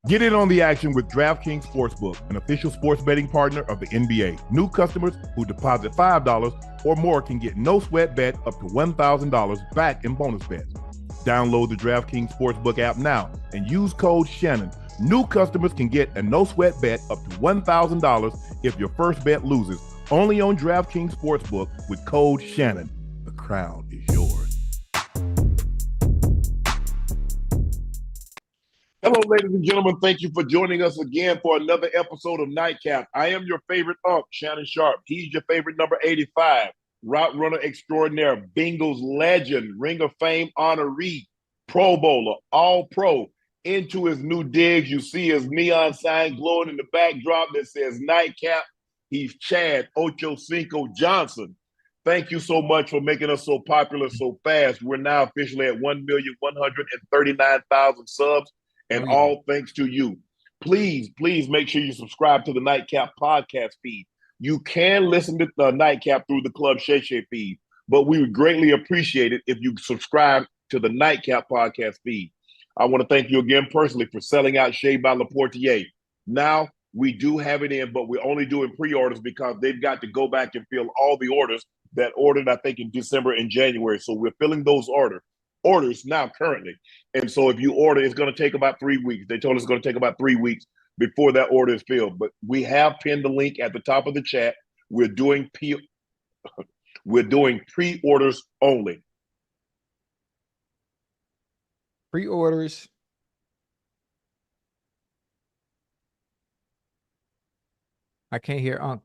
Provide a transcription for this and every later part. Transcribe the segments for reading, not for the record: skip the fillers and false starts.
Get in on the action with DraftKings Sportsbook, an official sports betting partner of the NBA. New customers who deposit $5 or more can get no sweat bet up to $1,000 back in bonus bets. Download the DraftKings Sportsbook app now and use code Shannon. New customers can get a no sweat bet up to $1,000 if your first bet loses. Only on DraftKings Sportsbook with code Shannon. The crown is yours. Hello, ladies and gentlemen. Thank you for joining us again for another episode of Nightcap. I am your favorite Unc, Shannon Sharpe. He's your favorite number 85, route runner extraordinaire, Bengals legend, Ring of Fame honoree, Pro Bowler, All-Pro. Into his new digs, you see his neon sign glowing in the backdrop that says Nightcap. He's Chad Ochocinco Johnson. Thank you so much for making us so popular so fast. We're now officially at 1,139,000 subs. And all thanks to you. Please make sure you subscribe to the Nightcap podcast feed. You can listen to the Nightcap through the Club Shay Shay feed, but we would greatly appreciate it if you subscribe to the Nightcap podcast feed. I want to thank you again personally for selling out Shea by Laportier. Now we do have it in, but we're only doing pre-orders because they've got to go back and fill all the orders that ordered, I think, in December and January. So we're filling those orders now currently. And so if you order, it's going to take about 3 weeks. They told us it's going to take about 3 weeks before that order is filled. But we have pinned the link at the top of the chat. We're doing pre-orders only. Pre-orders. I can't hear Unc.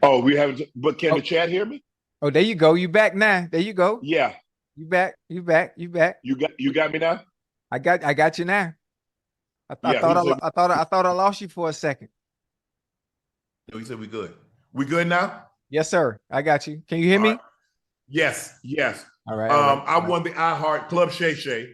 Oh, we haven't, but can the chat hear me? Oh, there you go. You back now. There you go. Yeah. You back. You got me now? I got you now. I thought I lost you for a second. No, he said we good. We good now? Yes, sir. I got you. Can you hear me? Right. Yes. All right. I won the iHeart Club Shay Shay,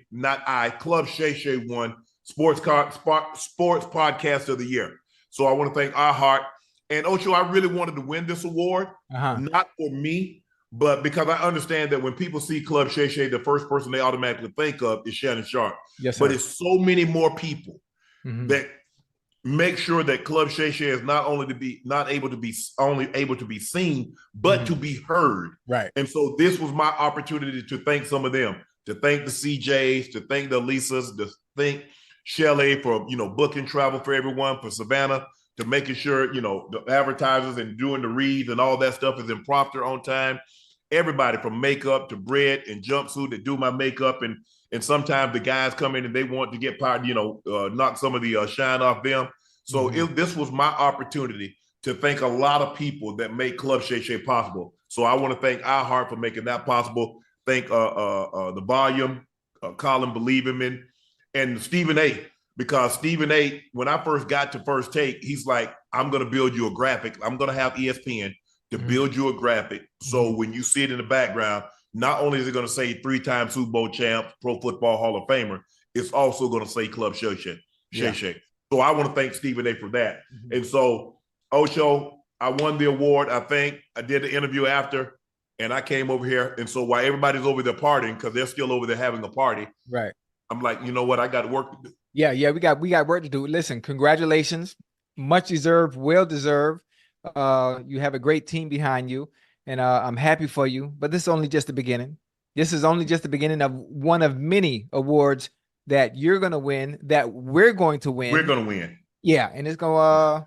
Club Shay Shay won Sports Podcast of the Year. So I want to thank iHeart. And Ocho, I really wanted to win this award, not for me, but because I understand that when people see Club Shay Shay, the first person they automatically think of is Shannon Sharpe. Yes, sir. But it's so many more people that make sure that Club Shay Shay is not only able to be seen, but to be heard. Right. And so this was my opportunity to thank some of them, to thank the CJs, to thank the Lisas, to thank Shelley for booking travel for everyone, for Savannah, to making sure, the advertisers and doing the reads and all that stuff is in prompter on time. Everybody from makeup to bread and jumpsuit that do my makeup. And sometimes the guys come in and they want to get part, knock some of the shine off them. So this was my opportunity to thank a lot of people that make Club Shay Shay possible. So I want to thank iHeart for making that possible. Thank the Volume, Colin Believe Him in, and Stephen A. Because Stephen A., when I first got to First Take, he's like, I'm going to build you a graphic. I'm going to have ESPN to build you a graphic. So when you see it in the background, not only is it going to say 3-time Super Bowl champ, Pro Football Hall of Famer, it's also going to say Club Shay Shay. So I want to thank Stephen A. for that. And so, Ocho, I won the award. I think I did the interview after, and I came over here. And so while everybody's over there partying, because they're still over there having a party, right? I'm like, you know what? I got work to do. Yeah, we got work to do. Listen, congratulations. Much deserved, well deserved. You have a great team behind you, and I'm happy for you. But this is only just the beginning. This is only just the beginning of one of many awards that you're going to win, that we're going to win. We're going to win. Yeah, and it's going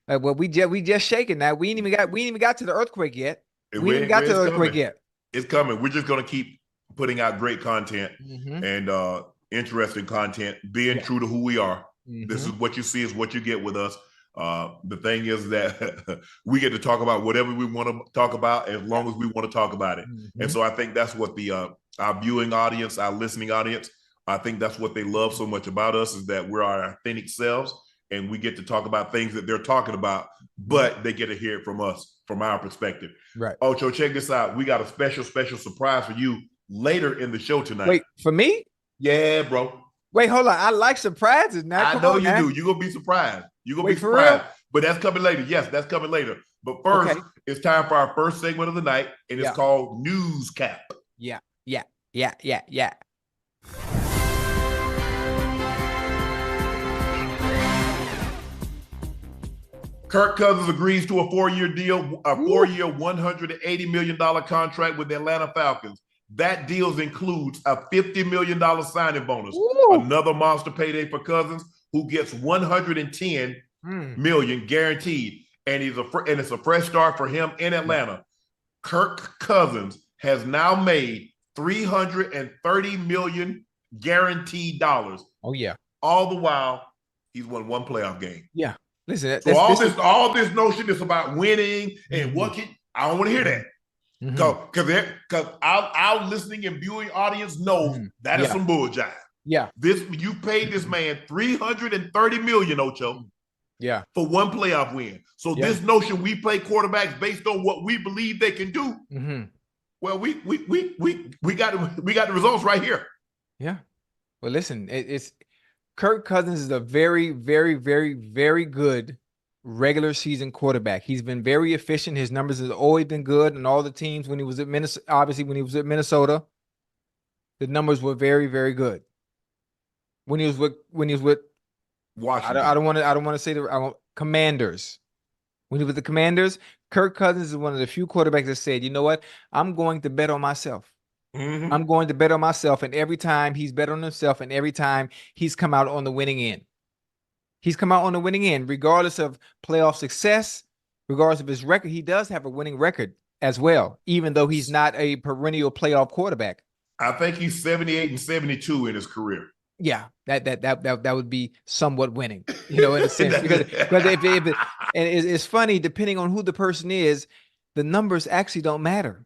well, we just shaking now. We ain't even got to the earthquake yet. We ain't even got to the earthquake yet. It's coming. We're just going to keep putting out great content and interesting content, being true to who we are. This is what you see is what you get with us. The thing is that we get to talk about whatever we want to talk about as long as we want to talk about it. And so I think that's what our viewing audience, our listening audience, I think that's what they love so much about us, is that we're our authentic selves and we get to talk about things that they're talking about, but they get to hear it from us, from our perspective. Right. Ocho, check this out. We got a special surprise for you later in the show tonight. Wait, for me? Yeah, bro. Wait, hold on. I like surprises. Now, I come know on, you man. do. You're gonna be surprised. You're gonna Wait, be for real? surprised. But that's coming later. Yes, that's coming later. But first, Okay. it's time for our first segment of the night, and it's Yeah. called News Cap. Yeah. Kirk Cousins agrees to a 4-year deal, a 4-year, $180 million contract with the Atlanta Falcons. That deal includes a $50 million signing bonus, another monster payday for Cousins, who gets $110 million guaranteed, and it's a fresh start for him in Atlanta. Kirk Cousins has now made $330 million guaranteed dollars. Oh yeah. All the while, he's won one playoff game. Yeah. Listen, so all this notion is about winning and I don't want to hear that. Because our listening and viewing audience knows that is some bull jive. Yeah. You paid this man $330 million, Ocho. Yeah. For one playoff win. So this notion we play quarterbacks based on what we believe they can do. Well, we got the results right here. Yeah. Well, listen, it's Kirk Cousins is a very, very, very, very good regular season quarterback. He's been very efficient. His numbers have always been good in all the teams. When he was at Minnesota, obviously when he was at Minnesota, the numbers were very, very good. When he was with Washington, I don't want to say Commanders. When he was with the Commanders, Kirk Cousins is one of the few quarterbacks that said, you know what? I'm going to bet on myself. I'm going to bet on myself. And every time he's bet on himself, and every time he's come out on the winning end. He's come out on the winning end, regardless of playoff success, regardless of his record. He does have a winning record as well, even though he's not a perennial playoff quarterback. I think he's 78 and 72 in his career. Yeah, that would be somewhat winning, in a sense. because and it's funny, depending on who the person is, the numbers actually don't matter.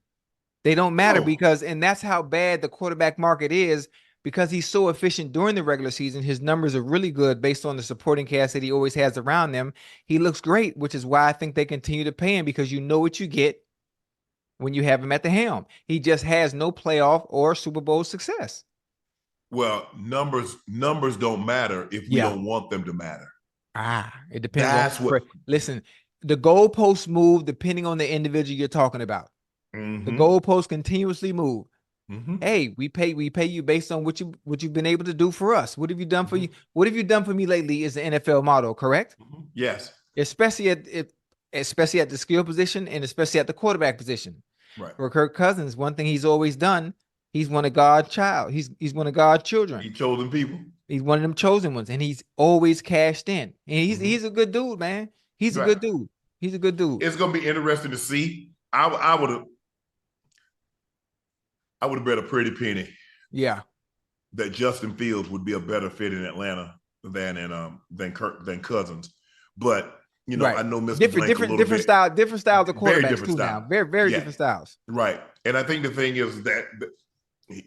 They don't matter and that's how bad the quarterback market is, because he's so efficient during the regular season. His numbers are really good based on the supporting cast that he always has around them. He looks great, which is why I think they continue to pay him, because you know what you get when you have him at the helm. He just has no playoff or Super Bowl success. Well, numbers don't matter if we don't want them to matter. It depends. Listen, the goalposts move depending on the individual you're talking about. The goalposts continuously move. Hey, we pay you based on what you've been able to do for us. What have you done for you? What have you done for me lately is the NFL motto, correct? Yes. Especially at the skill position, and especially at the quarterback position. Right. For Kirk Cousins, one thing he's always done, he's one of God's child. He's one of God's children. He chosen people. He's one of them chosen ones, and he's always cashed in. And he's a good dude, man. He's a good dude. He's a good dude. It's gonna be interesting to see. I would have bet a pretty penny. Yeah. That Justin Fields would be a better fit in Atlanta than Cousins. But I know Mr. different styles of quarterbacks too now. Very, very different styles. Right. And I think the thing is that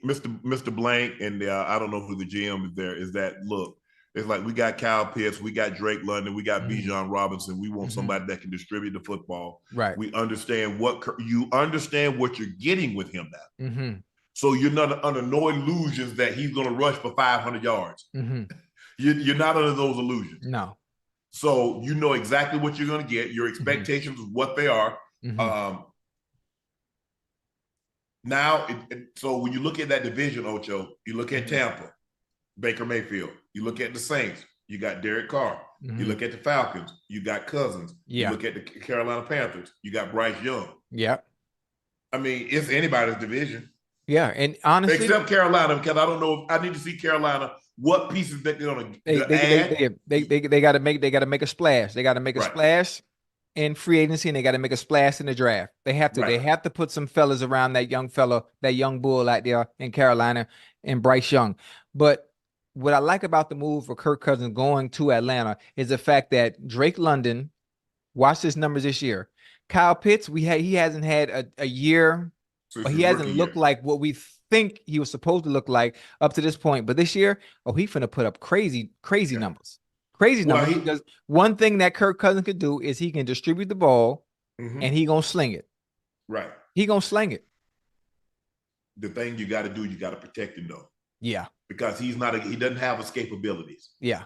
Mr. Blank and I don't know who the GM is there, is that look, it's like we got Kyle Pitts, we got Drake London, we got Bijan Robinson. We want somebody that can distribute the football. Right. We understand what you're getting with him now. So you're not under no illusions that he's going to rush for 500 yards. You're not under those illusions. No. So you know exactly what you're going to get. Your expectations is what they are. Now, so when you look at that division, Ocho, you look at Tampa, Baker Mayfield. You look at the Saints, you got Derek Carr. You look at the Falcons, you got Cousins. You look at the Carolina Panthers, you got Bryce Young. Yeah. I mean, it's anybody's division. Yeah, and honestly, except Carolina, because I don't know. I need to see Carolina what pieces that they're going to add. They got to make a splash. They got to make a splash in free agency, and they got to make a splash in the draft. They have to. They have to put some fellas around that young fella, that young bull out there in Carolina, and Bryce Young. But what I like about the move for Kirk Cousins going to Atlanta is the fact that Drake London, watch his numbers this year. Kyle Pitts, he hasn't had a year. He hasn't looked like what we think he was supposed to look like up to this point. But this year, he's finna put up crazy numbers. Crazy numbers. Because one thing that Kirk Cousins could do is he can distribute the ball and he gonna sling it. He gonna sling it. The thing you got to do, you got to protect him though. Yeah. because he doesn't have escapabilities. Yeah.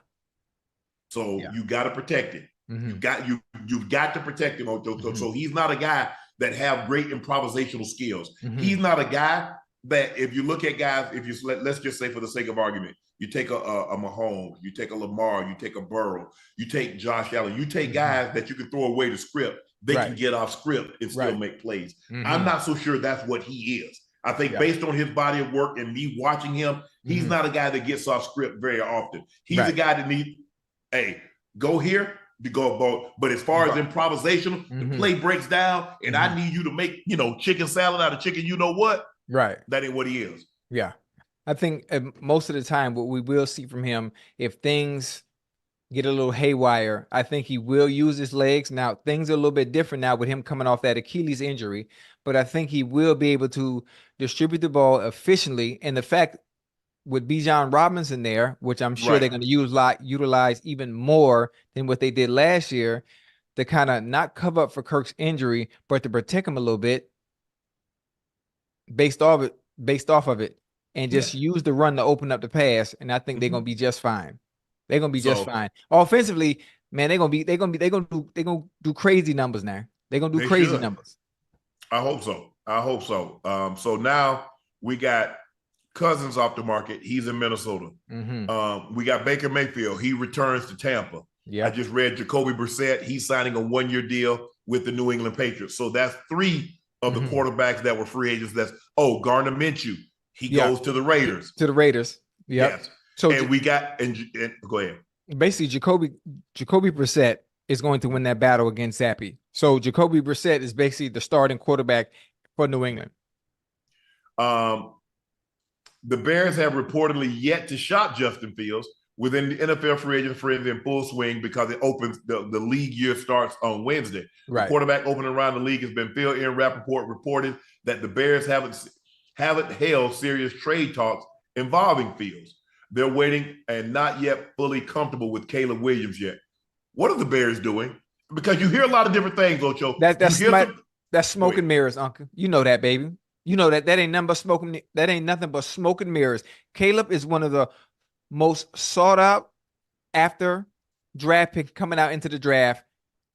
So you got to protect him. You've got to protect him, Ocho. So he's not a guy that have great improvisational skills. He's not a guy that, if you look at guys, let's just say for the sake of argument, you take a Mahomes, you take a Lamar, you take a Burrow, you take Josh Allen, you take guys that you can throw away the script. They can get off script and still make plays. I'm not so sure that's what he is. I think based on his body of work and me watching him, he's not a guy that gets off script very often. He's a guy that needs, hey, go here, to go both. But as far as improvisation, the play breaks down, and I need you to make, chicken salad out of chicken. You know what? Right. That ain't what he is. Yeah. I think most of the time what we will see from him, if things get a little haywire, I think he will use his legs. Now, things are a little bit different now with him coming off that Achilles injury, but I think he will be able to distribute the ball efficiently. And the fact with Bijan Robinson there, which I'm sure they're going to utilize even more than what they did last year, to kind of not cover up for Kirk's injury, but to protect him a little bit based off of it, and just use the run to open up the pass. And I think they're going to be just fine. They're going to be just fine. Offensively, man, they're going to do crazy numbers now. They're going to do crazy numbers. I hope so. So now we got Cousins off the market. He's in Minnesota. We got Baker Mayfield. He returns to Tampa. I just read Jacoby Brissett. He's signing a 1-year deal with the New England Patriots. So that's 3 of the quarterbacks that were free agents. Gardner Minshew. He goes to the Raiders. Yes. So we got and go ahead. Basically, Jacoby Brissett is going to win that battle against Zappe. So Jacoby Brissett is basically the starting quarterback for New England. The Bears have reportedly yet to shop Justin Fields. Within the NFL free agent frenzy in full swing, because it opens the league year starts on Wednesday. The quarterback opening around the league has been Phil N. Rappaport reported that the Bears haven't held serious trade talks involving Fields. They're waiting and not yet fully comfortable with Caleb Williams yet. What are the Bears doing? Because you hear a lot of different things, Ocho. That's smoke and mirrors, Uncle. You know that, baby. You know that ain't nothing but smoking. That ain't nothing but smoke and mirrors. Caleb is one of the most sought out after draft pick coming out into the draft,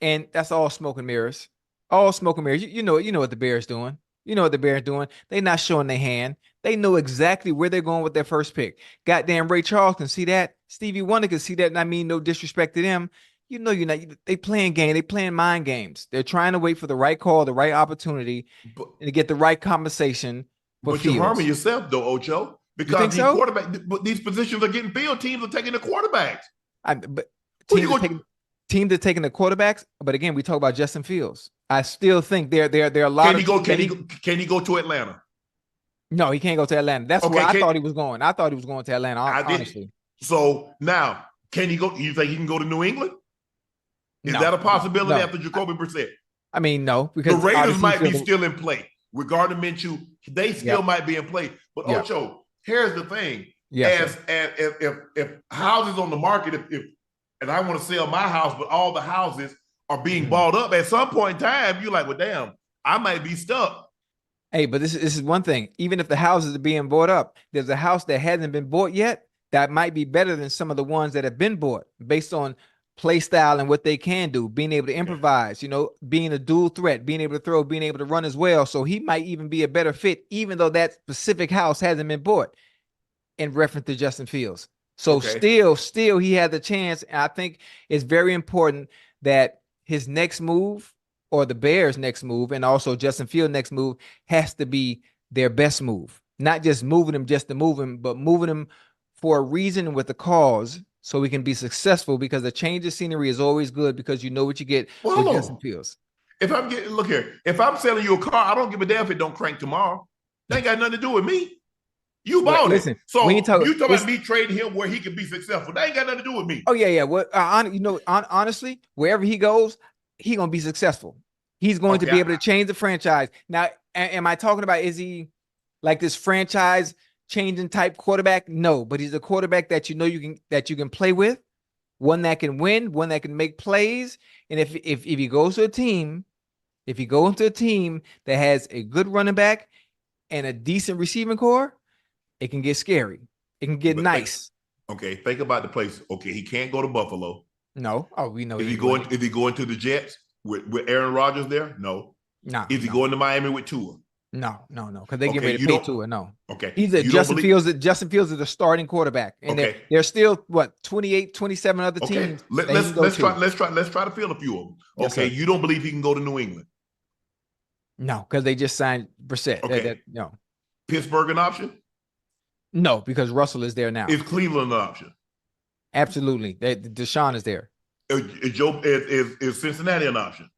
and that's all smoke and mirrors. All smoke and mirrors. You know what the Bears doing. You know what the Bears doing. They're not showing their hand. They know exactly where they're going with their first pick. Goddamn, Ray Charles can see that. Stevie Wonder can see that. And I mean, no disrespect to them. They playing game. They playing mind games. They're trying to wait for the right call, the right opportunity, and to get the right compensation. But you're harming yourself, though, Ocho, because these positions are getting filled. Teams are taking the quarterbacks. Teams are taking the quarterbacks. But again, we talk about Justin Fields. I still think there are a lot of. Can he go to Atlanta? No, he can't go to Atlanta. That's where I thought he was going. I thought he was going to Atlanta. Honestly. So now, can he go? You think he can go to New England? Is that a possibility after Jacoby Brissett? I mean, no, because the Raiders might be still in play. Regarding Minshew, they still might be in play. But Ocho, here's the thing: if houses on the market, and I want to sell my house, but all the houses are being bought up, at some point in time, you're like, well, damn, I might be stuck. Hey, but this is one thing. Even if the houses are being bought up, there's a house that hasn't been bought yet that might be better than some of the ones that have been bought based on play style and what they can do, being able to improvise, being a dual threat, being able to throw, being able to run as well. So he might even be a better fit, even though that specific house hasn't been bought, in reference to Justin Fields. So still he had the chance. And I think it's very important that his next move, or the Bears' next move, and also Justin Fields' next move, has to be their best move. Not just moving him just to move him, but moving him for a reason with a cause, so we can be successful, because the change of scenery is always good, because you know what you get with Justin Fields. If I'm selling you a car, I don't give a damn if it don't crank tomorrow. That ain't got nothing to do with me. You bought it. So you talking about me trading him where he can be successful. That ain't got nothing to do with me. Oh, yeah. Well, honestly, wherever he goes, he's going to be successful. He's going to be able to change the franchise. Now, am I talking about, is he like this franchise changing type quarterback? No, but he's a quarterback that you can play with, one that can win, one that can make plays. And if he goes to a team, that has a good running back and a decent receiving core, it can get scary. It can get nice. Okay, think about the place. Okay, he can't go to Buffalo. No. Oh, we know. Is he going to the Jets with Aaron Rodgers there? No. No. Is he going to Miami with Tua? No. Because they get ready to pay Tua. No. Okay. Justin Fields is the starting quarterback. And there's still 28, 27 other teams. Let's try to field a few of them. Okay. Yes, you don't believe he can go to New England? No, because they just signed Brissett. Okay. No. Pittsburgh an option? No, because Russell is there now. Is Cleveland an option? Absolutely. Deshaun is there. Is Cincinnati an option?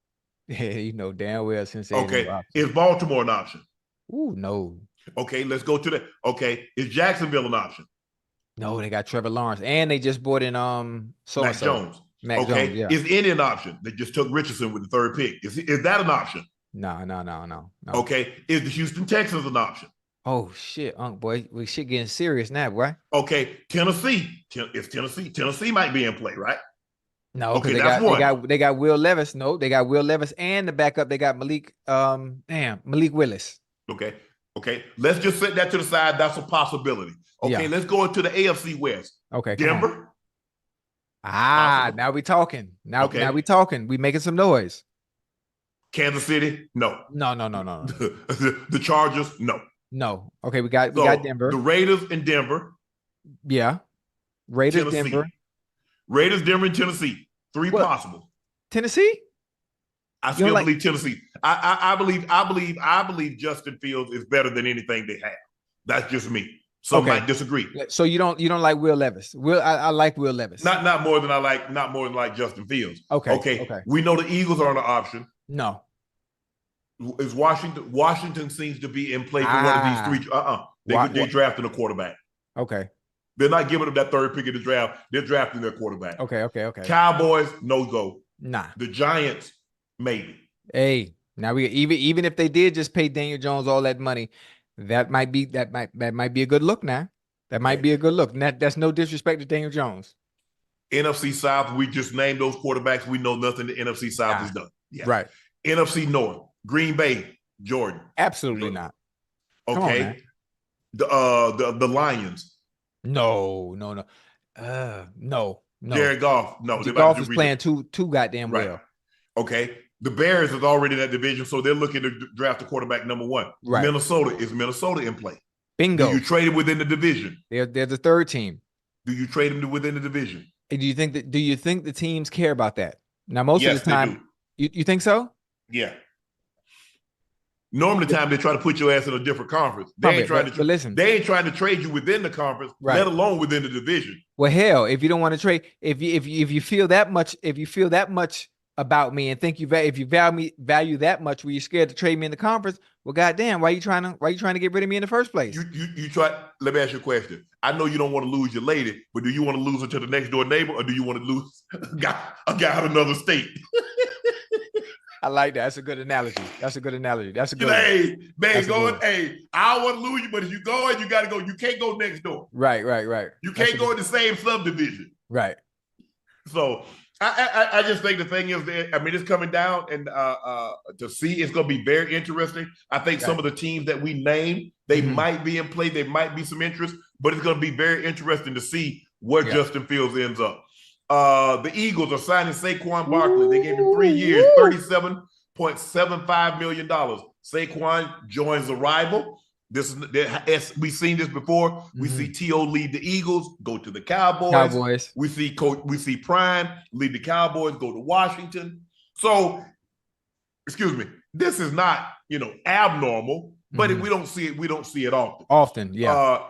Yeah, you know damn well Cincinnati. Okay. Is Baltimore an option? Ooh, no. Okay, let's go to that. Okay. Is Jacksonville an option? No, they got Trevor Lawrence. And they just bought in Mac Jones. Jones, yeah. Is Indy an option? They just took Richardson with the third pick. Is that an option? No. Okay. Is the Houston Texans an option? Oh shit, Unc boy, we shit getting serious now, boy. Okay, Tennessee. Tennessee might be in play, right? No, okay, they got Will Levis. No, they got Will Levis and the backup. They got Malik Willis. Okay. Let's just set that to the side. That's a possibility. Okay, let's go into the AFC West. Okay, Denver. Now we talking. Now we talking. We making some noise. Kansas City. No. The Chargers. No. Okay, we got Denver. The Raiders in Denver. Yeah. Raiders, Tennessee. Denver. Raiders, Denver, and Tennessee. Three possible. Tennessee? I still believe Tennessee. I believe Justin Fields is better than anything they have. That's just me. Some might disagree. So you don't like Will Levis. I like Will Levis. Not more than I like Justin Fields. Okay. We know the Eagles are an option. No. Is Washington seems to be in play for one of these three. They drafting a quarterback. Okay. They're not giving them that third pick in the draft. They're drafting their quarterback. Okay. Cowboys, no go. Nah. The Giants, maybe. Hey, now we even if they did just pay Daniel Jones all that money, that might be a good look now. That might be a good look. That's no disrespect to Daniel Jones. NFC South, we just named those quarterbacks. We know nothing the NFC South has done. Yeah. Right. NFC North, Green Bay, Jordan. Absolutely not. Okay. The Lions. No. Jared Goff. No. Goff is playing too goddamn well. Okay. The Bears is already in that division, so they're looking to draft a quarterback number one. Right. Minnesota in play. Bingo. Do you trade him within the division? They're the third team. Do you trade him within the division? And do you think the teams care about that? Now, most of the time, you think so? Yeah. Normally, they try to put your ass in a different conference. They ain't trying to trade you within the conference, let alone within the division. Well, hell, if you don't want to trade, if you feel that much about me and think if you value that much, were you scared to trade me in the conference? Well, goddamn, why you trying to get rid of me in the first place? You try. Let me ask you a question. I know you don't want to lose your lady, but do you want to lose her to the next door neighbor, or do you want to lose a guy out of another state? I like that. That's a good analogy. That's a good. Hey, man, I don't want to lose you, but if you go and you got to go, you can't go next door. Right. You can't go in the same subdivision. Right. So I just think the thing is that, it's coming down, and to see, it's going to be very interesting. I think some of the teams that we named, they might be in play. There might be some interest, but it's going to be very interesting to see where Justin Fields ends up. The Eagles are signing Saquon Barkley. They gave him 3 years, $37.75 million. Saquon joins the rival. We've seen this before. We see T.O. lead the Eagles, go to the Cowboys. We see Prime lead the Cowboys, go to Washington. So, excuse me, this is not abnormal, but we don't see it often. Often, yeah.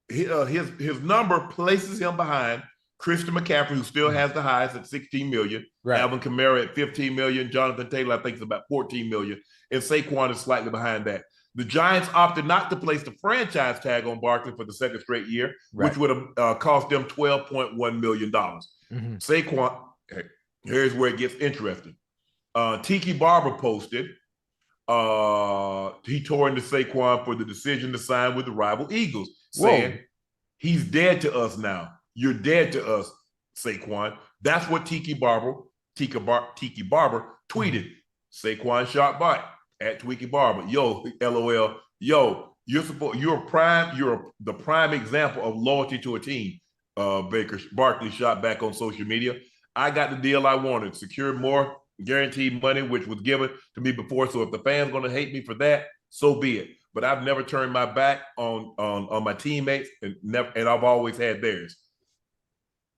His number places him behind Christian McCaffrey, who still has the highest at $16 million. Right. Alvin Kamara at $15 million. Jonathan Taylor, I think, is about $14 million. And Saquon is slightly behind that. The Giants opted not to place the franchise tag on Barkley for the second straight year, which would have cost them $12.1 million. Saquon, here's where it gets interesting. Tiki Barber posted, he tore into Saquon for the decision to sign with the rival Eagles, saying, he's dead to us now. You're dead to us, Saquon. That's what Tiki Barber tweeted. Saquon shot back at Tiki Barber. Yo, LOL. Yo, You're the prime example of loyalty to a team. Barkley shot back on social media. I got the deal I wanted, secured more guaranteed money, which was given to me before. So if the fans going to hate me for that, so be it. But I've never turned my back on my teammates, and I've always had theirs.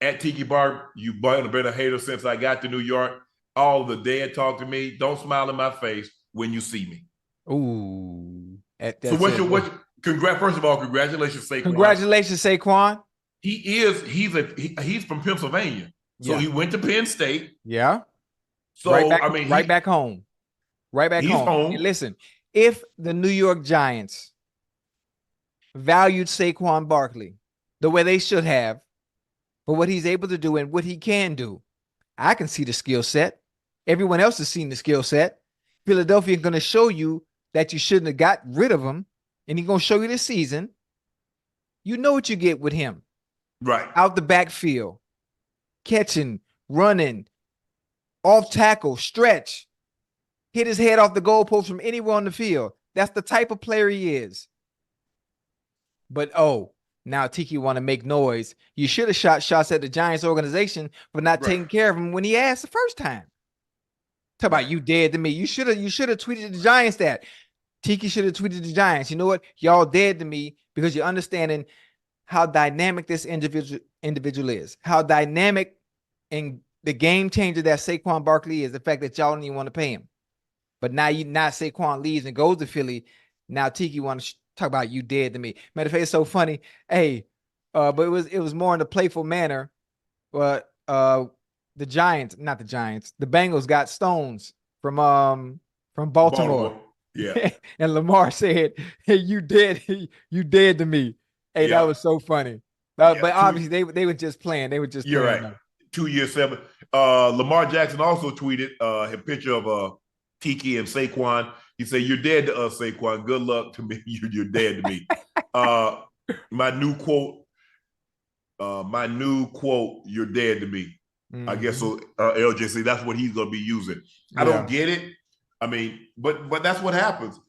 At Tiki Barber, you've been a hater since I got to New York. All the dead talk to me. Don't smile in my face when you see me. Ooh. So first of all, congratulations, Saquon. Congratulations, Saquon. He's from Pennsylvania. So he went to Penn State. Yeah. So right back home. Right back home. And listen, if the New York Giants valued Saquon Barkley the way they should have, for what he's able to do and what he can do, I can see the skill set. Everyone else has seen the skill set. Philadelphia is going to show you that you shouldn't have got rid of him, and he's going to show you this season. You know what you get with him. Right. Out the backfield, catching, running, off tackle, stretch, hit his head off the goalpost from anywhere on the field. That's the type of player he is. But, now Tiki want to make noise. You should have shot shots at the Giants organization for not taking care of him when he asked the first time. Talk about you dead to me. You should have tweeted the Giants that. Tiki should have tweeted the Giants. You know what? Y'all dead to me because you're understanding how dynamic this individual is. How dynamic and the game changer that Saquon Barkley is. The fact that y'all don't even want to pay him. But now Saquon leaves and goes to Philly. Now Tiki want to talk about you dead to me. Matter of fact, it's so funny. Hey, but it was more in a playful manner. But the Bengals got Stones from Baltimore. Yeah. And Lamar said, "Hey, you dead to me." Hey, that was so funny. But obviously they were just playing. They were just You're playing. right. 2 years 7. Lamar Jackson also tweeted a picture of Tiki and Saquon. He said, "You're dead to us, Saquon. Good luck to me. You're dead to me." My new quote, "You're dead to me." Mm-hmm. I guess so. LJC, that's what he's gonna be using. I don't get it. I mean, but that's what happens.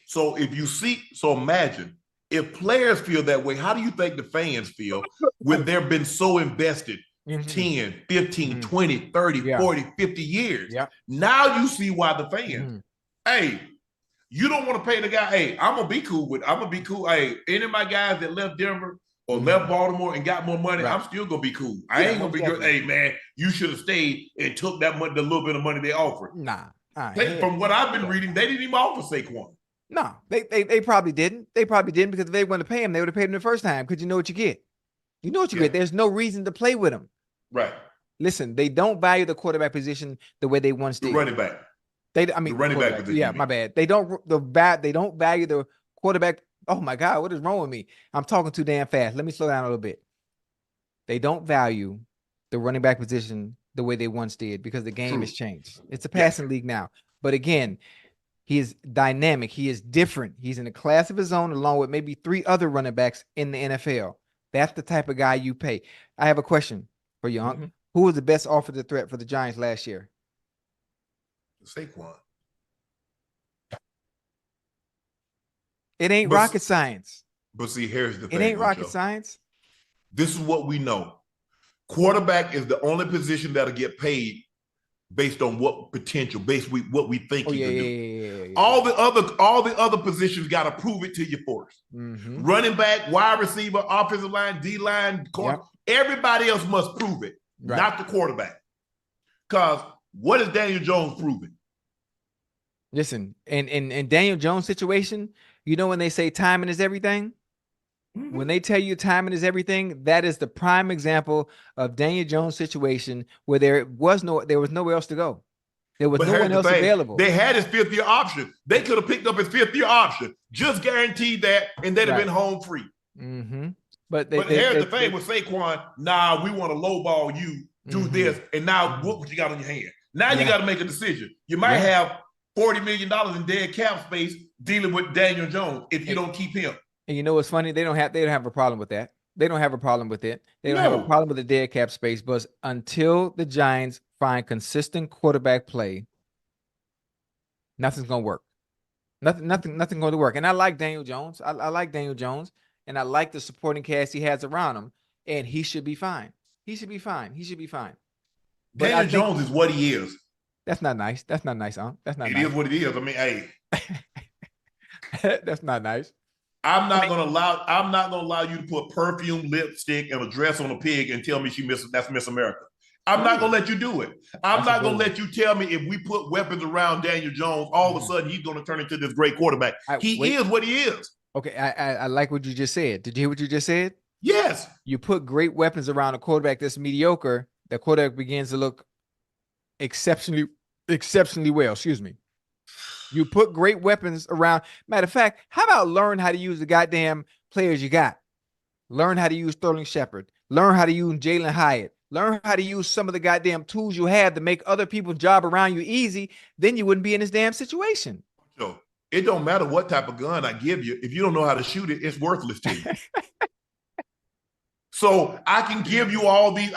So imagine if players feel that way, how do you think the fans feel when they've been so invested 10, 15, 20, 30, 40, 50 years? Yeah. Now you see why the fans, hey, you don't want to pay the guy. Hey, I'm gonna be cool. Hey, any of my guys that left Denver or left Baltimore and got more money, I'm still gonna be cool. I ain't gonna be good. Hey, man, you should have stayed and took that money, the little bit of money they offered. Nah. From what I've been reading, they didn't even offer Saquon. No, they probably didn't. They probably didn't because if they wanted to pay him, they would have paid him the first time because you know what you get. You know what you get. There's no reason to play with him. Right. Listen, they don't value the quarterback position the way they once did. The running back. The running back position. Yeah, my bad. They don't value the quarterback. Oh my God, what is wrong with me? I'm talking too damn fast. Let me slow down a little bit. They don't value the running back position the way they once did because the game has changed. It's a passing league now. But again, he is dynamic. He is different. He's in a class of his own along with maybe 3 other running backs in the NFL. That's the type of guy you pay. I have a question for you, Unc. Who was the best offensive threat for the Giants last year? Saquon. It ain't rocket science. But see, here's the thing. It ain't rocket science. This is what we know. Quarterback is the only position that'll get paid based on what potential, based on what we think he can do. Yeah. All the other positions got to prove it to you first. Running back, wide receiver, offensive line, D line, corner. Everybody else must prove it, not the quarterback. Because what is Daniel Jones proving? Listen, in Daniel Jones' situation, you know when they say timing is everything? When they tell you timing is everything, that is the prime example of Daniel Jones' situation where there was nowhere else to go. There was no one else available. They had his 5th-year option. They could have picked up his 5th-year option, just guaranteed that, and they'd have been home free. But here's the thing with Saquon. Nah, we want to lowball you, do this, and now what you got on your hand? Now you got to make a decision. You might have $40 million in dead cap space dealing with Daniel Jones if you don't keep him. And you know what's funny? They don't have a problem with that. They don't have a problem with it. They don't have a problem with the dead cap space. But until the Giants find consistent quarterback play, nothing's gonna work. Nothing going to work. And I like Daniel Jones. I like Daniel Jones, and I like the supporting cast he has around him. And he should be fine. He should be fine. He should be fine. But Daniel Jones is what he is. That's not nice. That's not nice, Unc. That's not It nice. is what it is. I mean, hey. That's not nice. I'm not gonna allow you to put perfume, lipstick, and a dress on a pig and tell me that's Miss America. I'm not gonna let you do it. I'm not gonna let you tell me if we put weapons around Daniel Jones, all of a sudden he's gonna turn into this great quarterback. He is what he is. Okay, I like what you just said. Did you hear what you just said? Yes. You put great weapons around a quarterback that's mediocre, the quarterback begins to look exceptionally well. Excuse me. You put great weapons around. Matter of fact, how about learn how to use the goddamn players you got? Learn how to use Sterling Shepard. Learn how to use Jalen Hyatt. Learn how to use some of the goddamn tools you have to make other people's job around you easy. Then you wouldn't be in this damn situation. So it don't matter what type of gun I give you. If you don't know how to shoot it, it's worthless to you. So I can give you all these.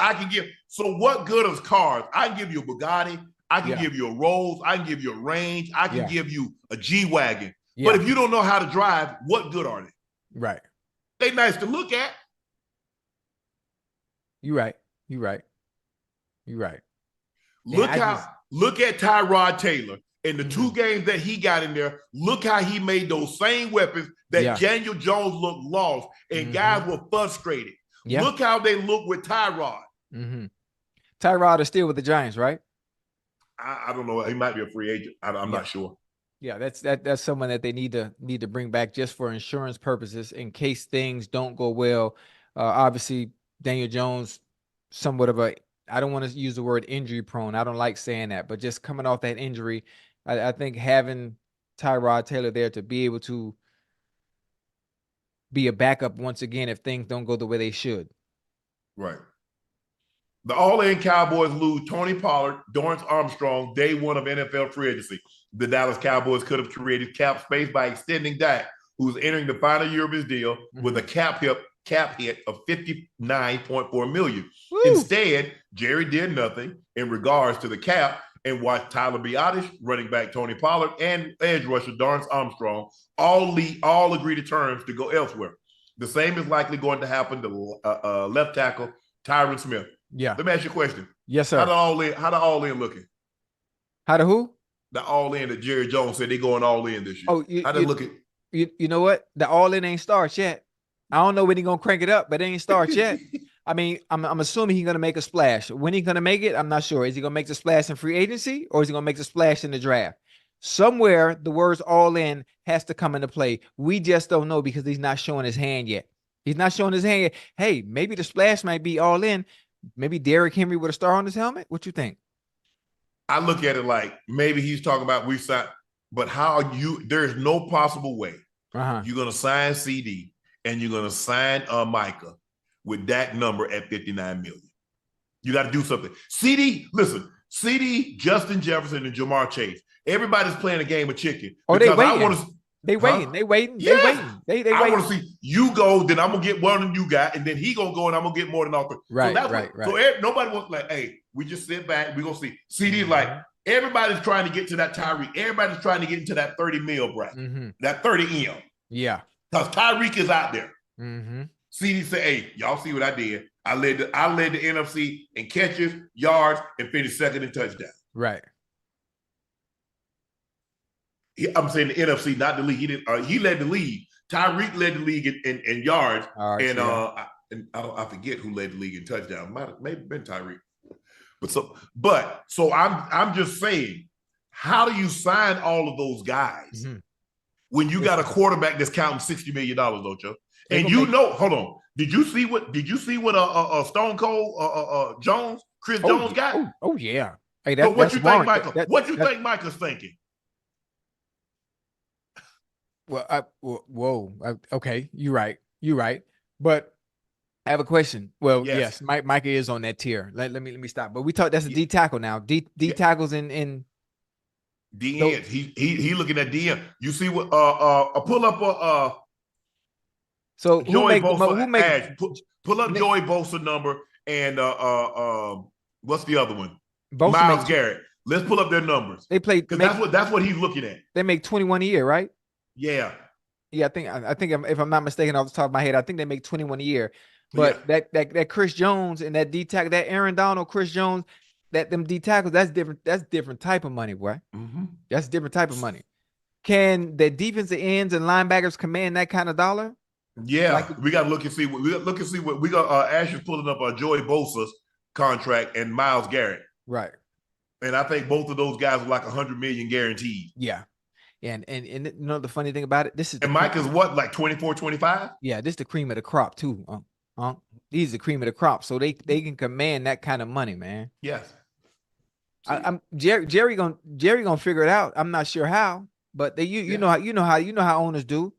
So what good is cars? I can give you a Bugatti. I can give you a Rolls. I can give you a Range. I can give you a G-Wagon. But if you don't know how to drive, what good are they? Right. They nice to look at. You're right. Look at Tyrod Taylor in the 2 games that he got in there. Look how he made those same weapons that Daniel Jones looked lost and guys were frustrated. Yeah. Look how they look with Tyrod. Tyrod is still with the Giants, right? I don't know. He might be a free agent. I'm not sure. Yeah, that's someone that they need to bring back just for insurance purposes in case things don't go well. Obviously, Daniel Jones, somewhat of a, I don't want to use the word injury prone. I don't like saying that, but just coming off that injury, I think having Tyrod Taylor there to be able to be a backup once again if things don't go the way they should. Right. The All-In Cowboys lose Tony Pollard, Dorrance Armstrong, day 1 of NFL free agency. The Dallas Cowboys could have created cap space by extending Dak, who's entering the final year of his deal with a cap hit of $59.4 million. Woo! Instead, Jerry did nothing in regards to the cap and watched Tyler Biadasz, running back Tony Pollard, and edge rusher Dorrance Armstrong all agree to terms to go elsewhere. The same is likely going to happen to left tackle Tyron Smith. Yeah. Let me ask you a question. Yes, sir. How the all-in looking? How the who? The all-in that Jerry Jones said they going all in this year. Oh, how they looking? You know what? The all-in ain't starts yet. I don't know when he's gonna crank it up, but it ain't starts yet. I mean, I'm assuming he's gonna make a splash. When he's gonna make it, I'm not sure. Is he gonna make the splash in free agency or is he gonna make the splash in the draft? Somewhere the words all in has to come into play. We just don't know because he's not showing his hand yet. He's not showing his hand yet. Hey, maybe the splash might be all in. Maybe Derrick Henry with a star on his helmet. What you think? I look at it like maybe he's talking about we signed, but how you? There's no possible way you're gonna sign CD and you're gonna sign Micah with that number at $59 million. You got to do something. CD, listen, CD, Justin Jefferson, and Jamar Chase. Everybody's playing a game of chicken. Oh, they waiting. They waiting. I want to see you go, then I'm gonna get more than you got, and then he gonna go, and I'm gonna get more than all three. Right, right. So nobody wants like, hey, we just sit back, we gonna see. CD like everybody's trying to get to that Tyreek. Everybody's trying to get into that 30 mil bracket, that 30 M. Yeah, because Tyreek is out there. CD said, hey, y'all see what I did? I led the NFC in catches, yards, and finished second in touchdowns. Right. I'm saying the NFC, not the league. He didn't. He led the league. Tyreek led the league in yards, and I forget who led the league in touchdowns. Might have maybe been Tyreek. So I'm just saying, how do you sign all of those guys when you got a quarterback that's counting $60 million, Ocho? And hold on. Did you see what Stone Cold Chris Jones got? Oh yeah. Hey, what you think, Michael? What you think Michael's thinking? Well, okay, you're right. But I have a question. Well, yes, Micah is on that tier. Let me stop. But we talk. That's a D tackle now. D tackles in D ends. He looking at D end. You see what? Pull up So Joey Bosa. Pull up Joey Bosa number and what's the other one? Myles Garrett. Let's pull up their numbers. They play because that's what he's looking at. They make 21 a year, right? Yeah. Yeah, I think if I'm not mistaken, off the top of my head, I think they make 21 a year. But that Chris Jones and that D tackle, that Aaron Donald, Chris Jones, them D tackles, that's different. That's different type of money, boy. That's different type of money. Can the defensive ends and linebackers command that kind of dollar? Yeah, we got to look and see what we got. Ash is pulling up Joey Bosa's contract and Myles Garrett. Right. And I think both of those guys are like $100 million guaranteed. Yeah. And you know the funny thing about it, this is Mike is what, like 24, 25? Yeah, this is the cream of the crop too. These are the cream of the crop, so they can command that kind of money, man. Yes. I'm Jerry gonna figure it out. I'm not sure how, but you know how owners do.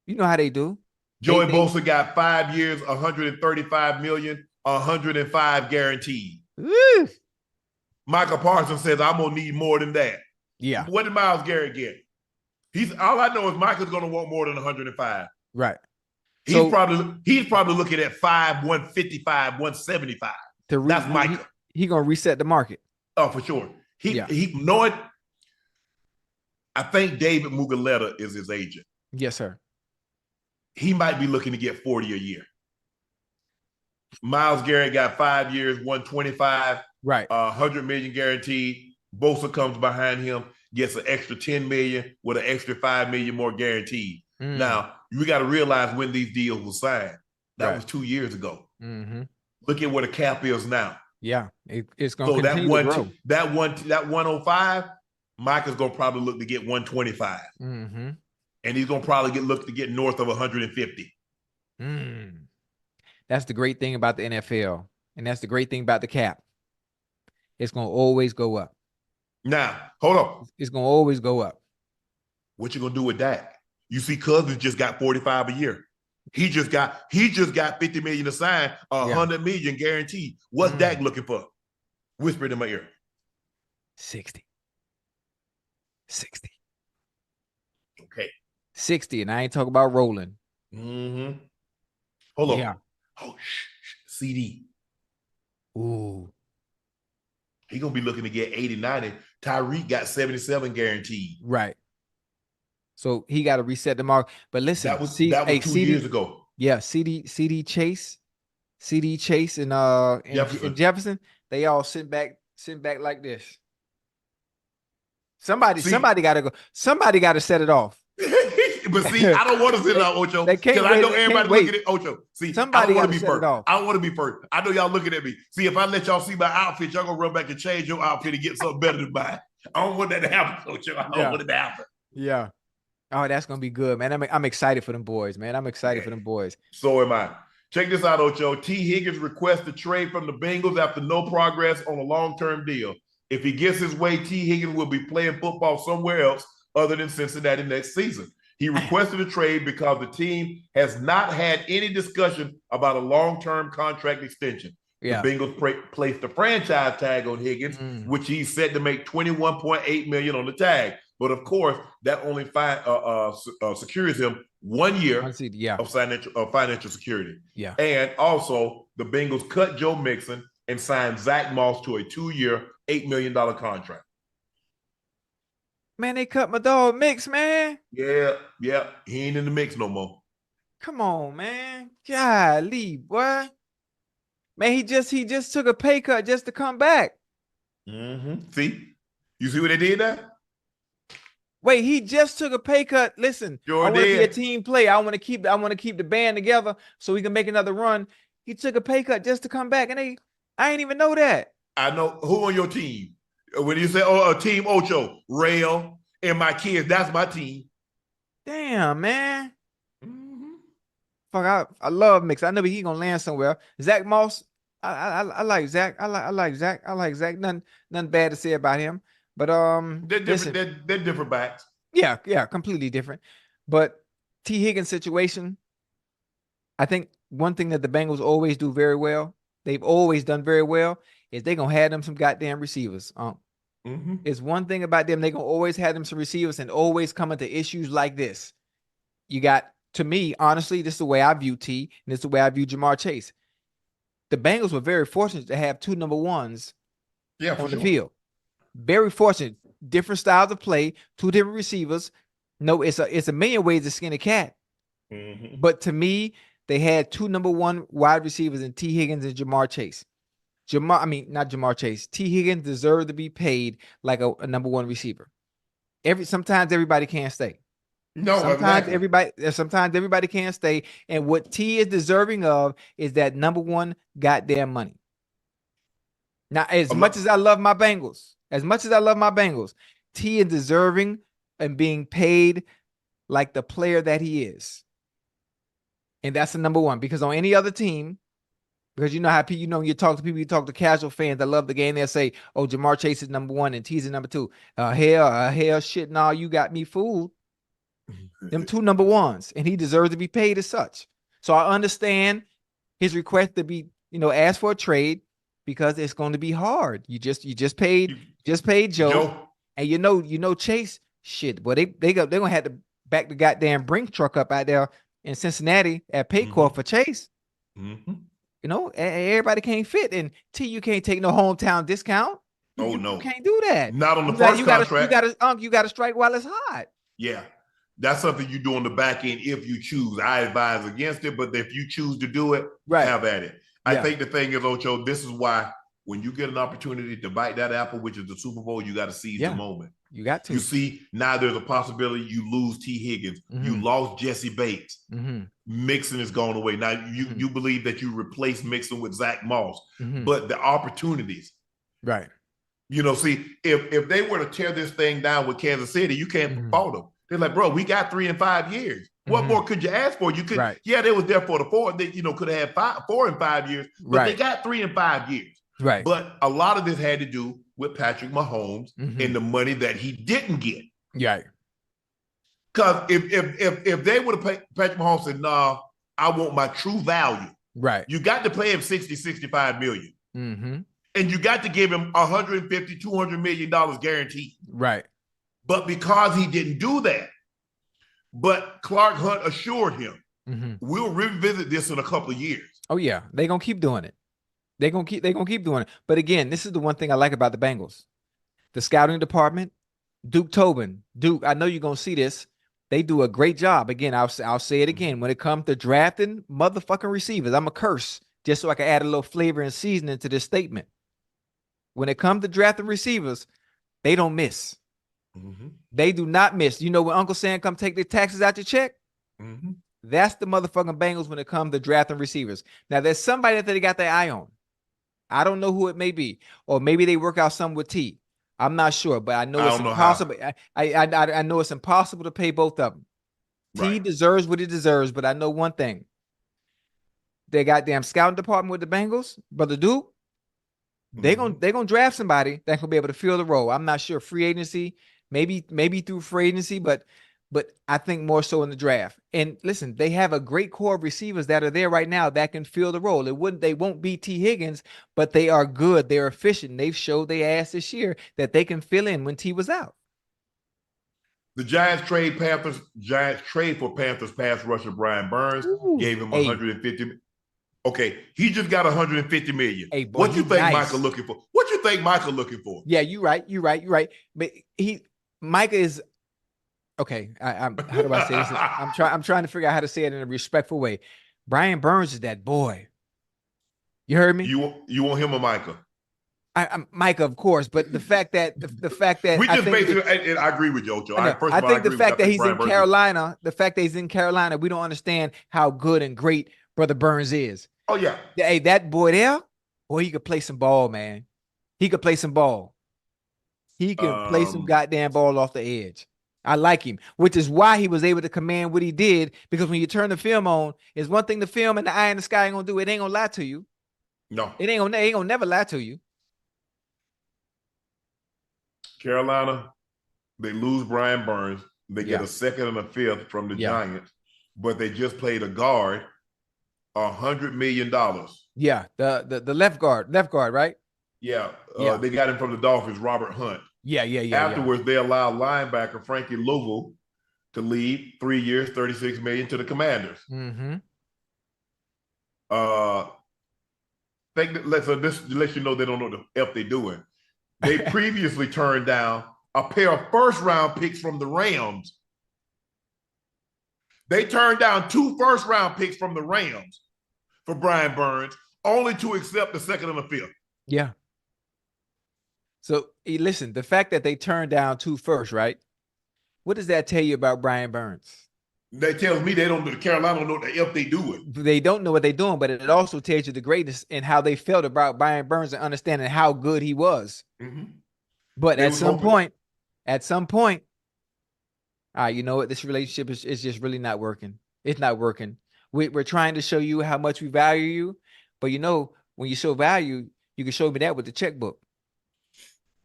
You know how they do. Joey Bosa got 5 years, $135 million, 105 guaranteed. Woo. Michael Parsons says, I'm gonna need more than that. Yeah. What did Myles Garrett get? All I know is Michael's gonna want more than 105. Right. He's probably looking at 155, 175. That's Michael. He gonna reset the market. Oh, for sure. He know it. I think David Muguleta is his agent. Yes, sir. He might be looking to get 40 a year. Myles Garrett got 5 years, 125, right? 100 million guaranteed. Bosa comes behind him, gets an extra 10 million with an extra 5 million more guaranteed. Now, we got to realize when these deals were signed. That was 2 years ago. Look at where the cap is now. Yeah, it's going to continue to grow. That 105, Mike is going to probably look to get 125. And he's going to probably look to get north of 150. That's the great thing about the NFL. And that's the great thing about the cap. It's going to always go up. Now, hold on. It's going to always go up. What you going to do with Dak? You see Cousins just got 45 a year. He just got 50 million to sign, 100 million guaranteed. What's Dak looking for? Whisper it in my ear. 60. Okay. 60, and I ain't talking about rolling. Hold on. Yeah. Oh, CD. Ooh. He gonna be looking to get 80, 90. Tyreek got 77 guaranteed. Right. So he got to reset the mark. But listen, that was 2 years ago. Yeah, CD Chase and Jefferson, they all sit back like this. Somebody got to go. Somebody got to set it off. But see, I don't want to sit it off, Ocho. Because I know everybody looking at Ocho. See, somebody I don't want to be first. I don't want to be first. I know y'all looking at me. See, if I let y'all see my outfit, y'all gonna run back and change your outfit and get something better than mine. I don't want that to happen, Ocho. I don't want it to happen. Yeah. Oh, that's gonna be good, man. I'm excited for them boys, man. I'm excited for them boys. So am I. Check this out, Ocho. T. Higgins requests a trade from the Bengals after no progress on a long-term deal. If he gets his way, T. Higgins will be playing football somewhere else other than Cincinnati next season. He requested a trade because the team has not had any discussion about a long-term contract extension. Yeah. The Bengals placed a franchise tag on Higgins, which he's set to make $21.8 million on the tag. But of course, that only secures him 1 year of financial security. Yeah. And also, the Bengals cut Joe Mixon and signed Zach Moss to a 2-year, $8 million contract. Man, they cut my dog Mix, man. Yeah. He ain't in the mix no more. Come on, man. Golly, boy. Man, he just took a pay cut just to come back. See? You see what they did there? Wait, he just took a pay cut. Listen, sure I want to be a team player. I want to keep the band together so we can make another run. He took a pay cut just to come back, and I ain't even know that. I know who on your team. When you say, Team Ocho, Relle, and my kids, that's my team. Damn, man. Fuck, I love Mix. I know he gonna land somewhere. Zach Moss, I like Zach. I like Zach. I like Zach. Nothing bad to say about him. But they're different. They're different backs. Yeah, completely different. But T. Higgins situation, I think one thing that the Bengals always do very well, they've always done very well, is they gonna have them some goddamn receivers. It's one thing about them, they gonna always have them some receivers and always come into issues like this. You got, to me, honestly, this is the way I view T, and this is the way I view Jamar Chase. The Bengals were very fortunate to have 2 number ones on the field. very fortunate. Different styles of play, two different receivers. No, it's a million ways to skin a cat. But to me, they had two number one wide receivers in T. Higgins and Jamar Chase. Not Jamar Chase. T. Higgins deserved to be paid like a number one receiver. Sometimes everybody can't stay. No, sometimes exactly. sometimes everybody can't stay. And what T is deserving of is that number one goddamn money. Now, as much as I love my Bengals, T is deserving and being paid like the player that he is. And that's the number one, because on any other team, because you know how people, you talk to people, you talk to casual fans that love the game, they'll say, oh, Jamar Chase is number one and T's is number two. Hell, shit, no, you got me fooled. Them two number ones, and he deserves to be paid as such. So I understand his request to be, asked for a trade, because it's going to be hard. You just paid Joe. And you know Chase, shit, but they're gonna have to back the goddamn Brink truck up out there in Cincinnati at Paycor for Chase. Everybody can't fit, and you can't take no hometown discount. No, you can't do that. Not on the first contract. You gotta strike while it's hot. Yeah, that's something you do on the back end if you choose. I advise against it, but if you choose to do it, have at it. I think the thing is, Ocho, this is why when you get an opportunity to bite that apple, which is the Super Bowl, you got to seize the moment. You got to. You see, now there's a possibility you lose T. Higgins. You lost Jesse Bates. Mixon is going away. Now, you believe that you replace Mixon with Zach Moss, but the opportunities. Right. See, if they were to tear this thing down with Kansas City, you can't fault them. They're like, bro, we got 3 and 5 years. What more could you ask for? You could, they was there for the 4. They, could have had 4 and 5 years, but they got 3 and 5 years. Right. But a lot of this had to do with Patrick Mahomes and the money that he didn't get. Yeah. Because if they would have paid Patrick Mahomes said, nah, I want my true value. Right. You got to pay him 60, 65 million. And you got to give him $150, $200 million guaranteed. Right. But because he didn't do that, but Clark Hunt assured him, we'll revisit this in a couple of years. Oh yeah, they're gonna keep doing it. They're gonna keep doing it. But again, this is the one thing I like about the Bengals. The scouting department, Duke Tobin. Duke, I know you're gonna see this. They do a great job. Again, I'll say it again. When it comes to drafting motherfucking receivers, I'm a curse just so I can add a little flavor and seasoning to this statement. When it comes to drafting receivers, they don't miss. They do not miss. When Uncle Sam come take their taxes out your check? That's the motherfucking Bengals when it comes to drafting receivers. Now, there's somebody that they got their eye on. I don't know who it may be. Or maybe they work out something with T. I'm not sure, but I know it's impossible. I know it's impossible to pay both of them. T deserves what he deserves, but I know one thing. They goddamn scouting department with the Bengals, Brother Duke, they're gonna draft somebody that can be able to fill the role. I'm not sure. Free agency, maybe through free agency, but I think more so in the draft. And listen, they have a great core of receivers that are there right now that can fill the role. They won't be T. Higgins, but they are good. They're efficient. They've showed their ass this year that they can fill in when T was out. The Giants trade for Panthers pass rusher Brian Burns. Gave him 150. Okay, he just got 150 million. Hey, boy, what you think Michael looking for? What you think Michael looking for? Yeah, you're right. But Micah is okay. How do I say this? I'm trying to figure out how to say it in a respectful way. Brian Burns is that boy. You heard me? You want him or Micah? I'm Micah, of course, but the fact that we just basically, I agree with you, Ocho. I think the fact that he's in Carolina, we don't understand how good and great Brother Burns is. Oh yeah. Hey, that boy there, boy, he could play some ball, man. He could play some ball. He could play some goddamn ball off the edge. I like him, which is why he was able to command what he did. Because when you turn the film on, it's one thing the film and the eye in the sky ain't gonna do. It ain't gonna lie to you. No, it ain't gonna never lie to you. Carolina, they lose Brian Burns. They get a second and a fifth from the Giants, but they just played a guard $100 million. Yeah, the left guard, right? Yeah, they got him from the Dolphins, Robert Hunt. Yeah. Afterwards, they allowed linebacker Frankie Louisville to leave 3 years, $36 million to the Commanders. So this lets you know they don't know the F they're doing. They previously turned down a pair of first-round picks from the Rams. They turned down 2 first-round picks from the Rams for Brian Burns, only to accept the 2nd and the 5th. Yeah. So listen, the fact that they turned down 2 first, right? What does that tell you about Brian Burns? That tells me they don't do the Carolina don't know what the F they doing. They don't know what they're doing, but it also tells you the greatness and how they felt about Brian Burns and understanding how good he was. Mm-hmm. But at some point, all right, you know what? This relationship is just really not working. It's not working. We're trying to show you how much we value you, but you know, when you show value, you can show me that with the checkbook.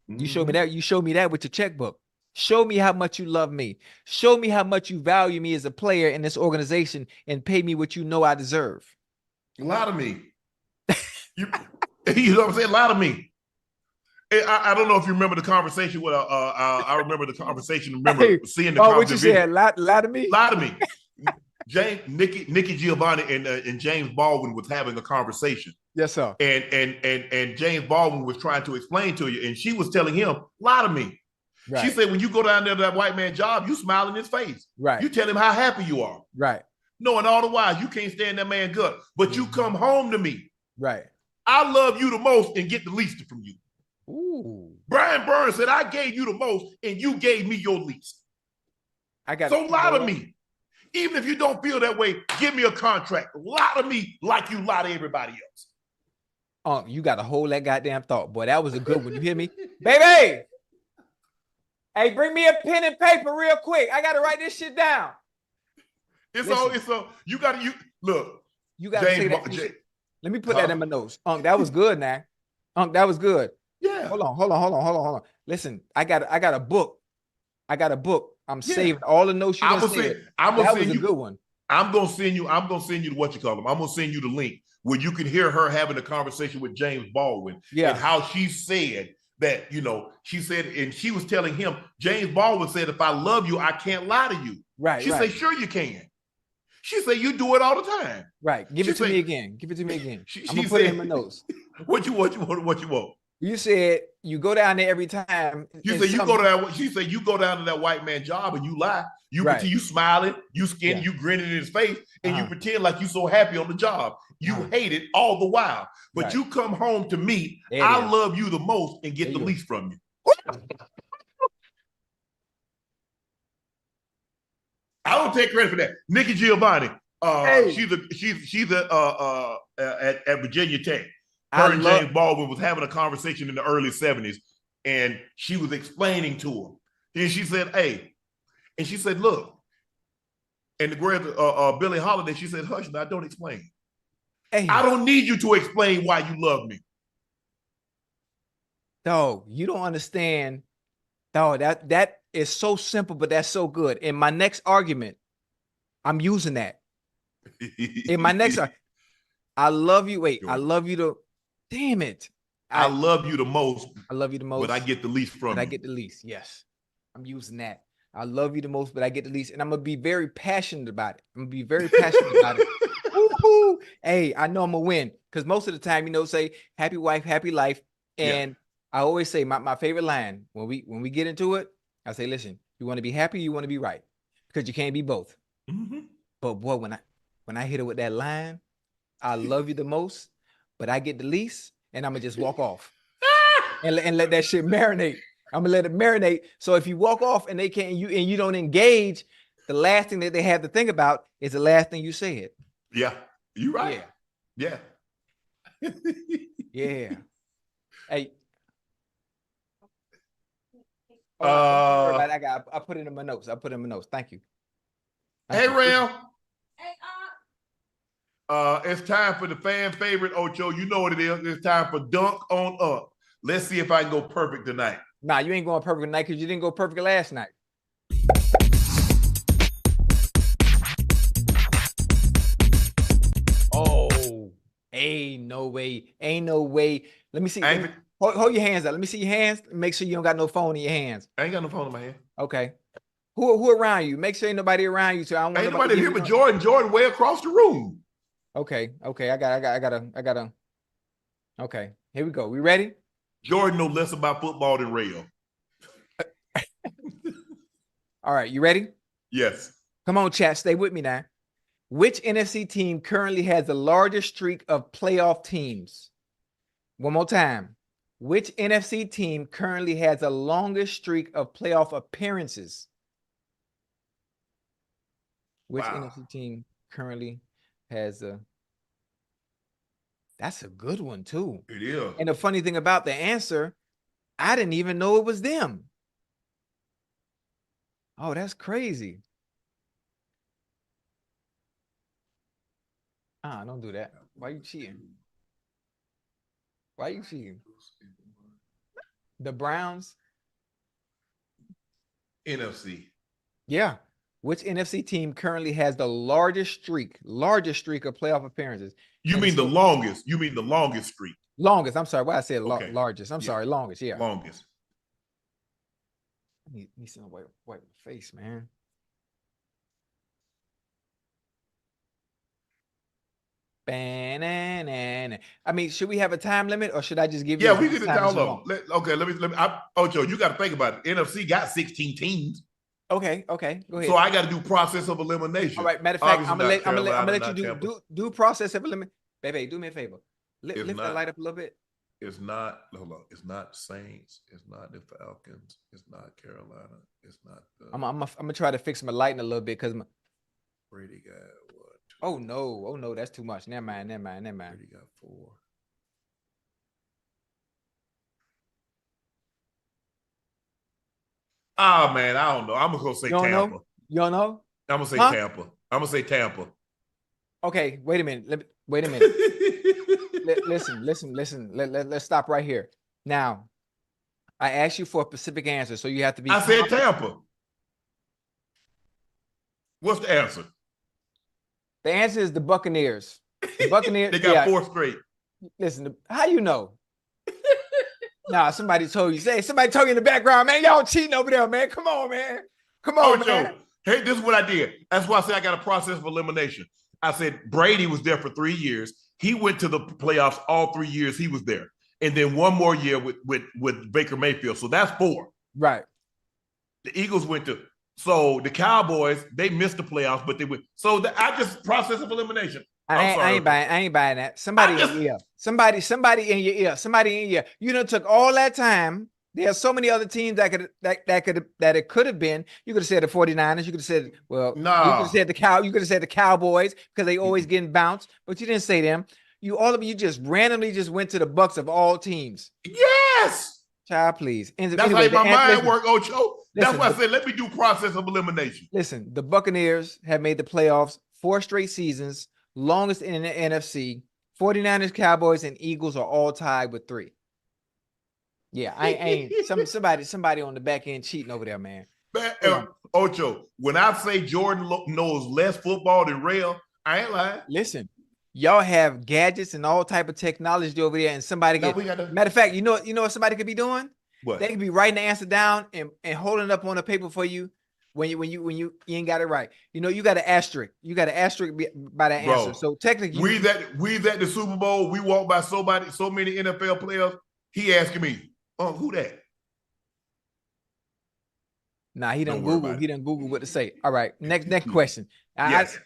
You show me that. You show me that with your checkbook. Show me how much you love me. Show me how much you value me as a player in this organization and pay me what you know I deserve. Lie to me. You know what I'm saying? Lie to me. I don't know if you remember the conversation with I remember the conversation. Seeing the what you said? Lie to me. Lie to me. Nikki Giovanni and James Baldwin was having a conversation. Yes, sir. And James Baldwin was trying to explain to you, and she was telling him, lie to me. Right. She said, when you go down there to that white man job, you smile in his face. Right. You tell him how happy you are. Right. Knowing all the while you can't stand that man good, but you come home to me. Right. I love you the most and get the least from you. Ooh. Brian Burns said, I gave you the most and you gave me your least. So lie to me. Even if you don't feel that way, give me a contract. Lie to me like you lie to everybody else. You got to hold that goddamn thought. Boy, that was a good one. You hear me? Baby! Hey, bring me a pen and paper real quick. I got to write this shit down. You got to, look. You got to say that. Let me put that in my notes. That was good now. That was good. Yeah. Hold on. Listen, I got a book. I'm saving all the notes you said. That was a good one. I'm gonna send you what you call them. I'm gonna send you the link where you can hear her having a conversation with James Baldwin. Yeah. And how she said that, she said, and she was telling him, James Baldwin said, if I love you, I can't lie to you. Right. She said, sure you can. She said, you do it all the time. Right. Give it to me again. I'm gonna put it in my notes. What you want? You said you go down there every time. You said you go down. She said you go down to that white man job and you lie. You pretend you smiling, you skinny, you grinning in his face, and you pretend like you so happy on the job. You hate it all the while, but you come home to me. I love you the most and get the least from you. I don't take credit for that. Nikki Giovanni, she's at Virginia Tech. Her and James Baldwin was having a conversation in the early 70s, and she was explaining to him. Then she said, hey, and she said, look, and the great Billie Holiday, she said, hush, now don't explain. Hey. I don't need you to explain why you love me. Dog, you don't understand. Dog, that is so simple, but that's so good. In my next argument, I'm using that. In my next I love you. Wait, I love you to damn it. I love you the most. I love you the most. But I get the least from you. I get the least. Yes. I'm using that. I love you the most, but I get the least. And I'm going to be very passionate about it. Woo-hoo. Hey, I know I'm going to win. Because most of the time, say happy wife, happy life. And I always say my favorite line when we get into it, I say, listen, you want to be happy, you want to be right. Because you can't be both. Mm-hmm. But boy, when I hit her with that line, I love you the most, but I get the least, and I'm gonna just walk off and let that shit marinate. I'm gonna let it marinate. So if you walk off and they can't, you don't engage, the last thing that they have to think about is the last thing you said. Yeah, you're right. Yeah. Yeah. Hey. I put it in my notes. Thank you. Hey, Relle. It's time for the fan favorite, Ocho. You know what it is. It's time for Dunk on Up. Let's see if I can go perfect tonight. Nah, you ain't going perfect tonight because you didn't go perfect last night. Oh, ain't no way. Let me see. Hold your hands out. Let me see your hands. Make sure you don't got no phone in your hands. I ain't got no phone in my hand. Okay. Who around you? Make sure ain't nobody around you. So I don't want ain't nobody here but Jordan. Jordan way across the room. Okay. I gotta. Okay, here we go. We ready? Jordan knows less about football than Relle. All right, you ready? Yes. Come on, chat. Stay with me now. Which NFC team currently has the largest streak of playoff teams? One more time. Which NFC team currently has the longest streak of playoff appearances? Which NFC team currently has a... That's a good one, too. It is. And the funny thing about the answer, I didn't even know it was them. Oh, that's crazy. Don't do that. Why you cheating? Why you cheating? The Browns? NFC. Yeah. Which NFC team currently has the largest streak of playoff appearances? You mean the longest? You mean the longest streak? Longest. I'm sorry. Why I said Okay. largest. I'm sorry. Longest. Yeah. Longest. I need some wipe my face, man. I mean, should we have a time limit or should I just give you? Yeah, we get it down low. Let me. Ocho, you got to think about it. NFC got 16 teams. Okay, go ahead. So I got to do process of elimination. All right. Matter of fact, I'm gonna let you do process of elimination. Baby, do me a favor. Lift that light up a little bit. It's not. Hold on. It's not Saints. It's not the Falcons. It's not Carolina. It's not. I'm gonna try to fix my lighting a little bit because Brady got what? Oh no, that's too much. Never mind. Brady got 4. Ah, man, I don't know. I'm gonna say Tampa. You don't know? I'm gonna say Tampa. I'm gonna say Tampa. Okay, wait a minute. Listen. Let's stop right here. Now, I asked you for a specific answer, so you have to be. I said Tampa. What's the answer? The answer is the Buccaneers. The Buccaneers. They got 4 straight. Listen, how you know? Nah, somebody told you. Somebody told you in the background, man. Y'all cheating over there, man. Come on, man. Come on, man. Joe, hey, this is what I did. That's why I said I got a process of elimination. I said Brady was there for 3 years. He went to the playoffs all 3 years he was there. And then one more year with Baker Mayfield. So that's 4. Right. The Eagles went to, so the Cowboys, they missed the playoffs, but they went. So I just process of elimination. I ain't buying that. Somebody in your ear. Somebody in your ear. Somebody in your ear. You done took all that time. There's so many other teams that it could have been. You could have said the 49ers. You could have said, well, you could have said you could have said the Cowboys because they always getting bounced, but you didn't say them. You just randomly just went to the Bucks of all teams. Yes. Child, please. That's how my mind work, Ocho. That's why I said let me do process of elimination. Listen, the Buccaneers have made the playoffs 4 straight seasons, longest in the NFC. 49ers, Cowboys, and Eagles are all tied with 3. Yeah, I ain't somebody on the back end cheating over there, man. Ocho, when I say Jordan knows less football than Relle, I ain't lying. Listen, y'all have gadgets and all type of technology over there, and somebody matter of fact, you know what somebody could be doing? What? They could be writing the answer down and holding it up on a paper for you when you ain't got it right. You got an asterisk. You got an asterisk by the answer. So technically, we at the Super Bowl. We walk by so many NFL players. He asking me, "Oh, who that?" Nah, he done Google. He done Google what to say. All right, next question. Yes.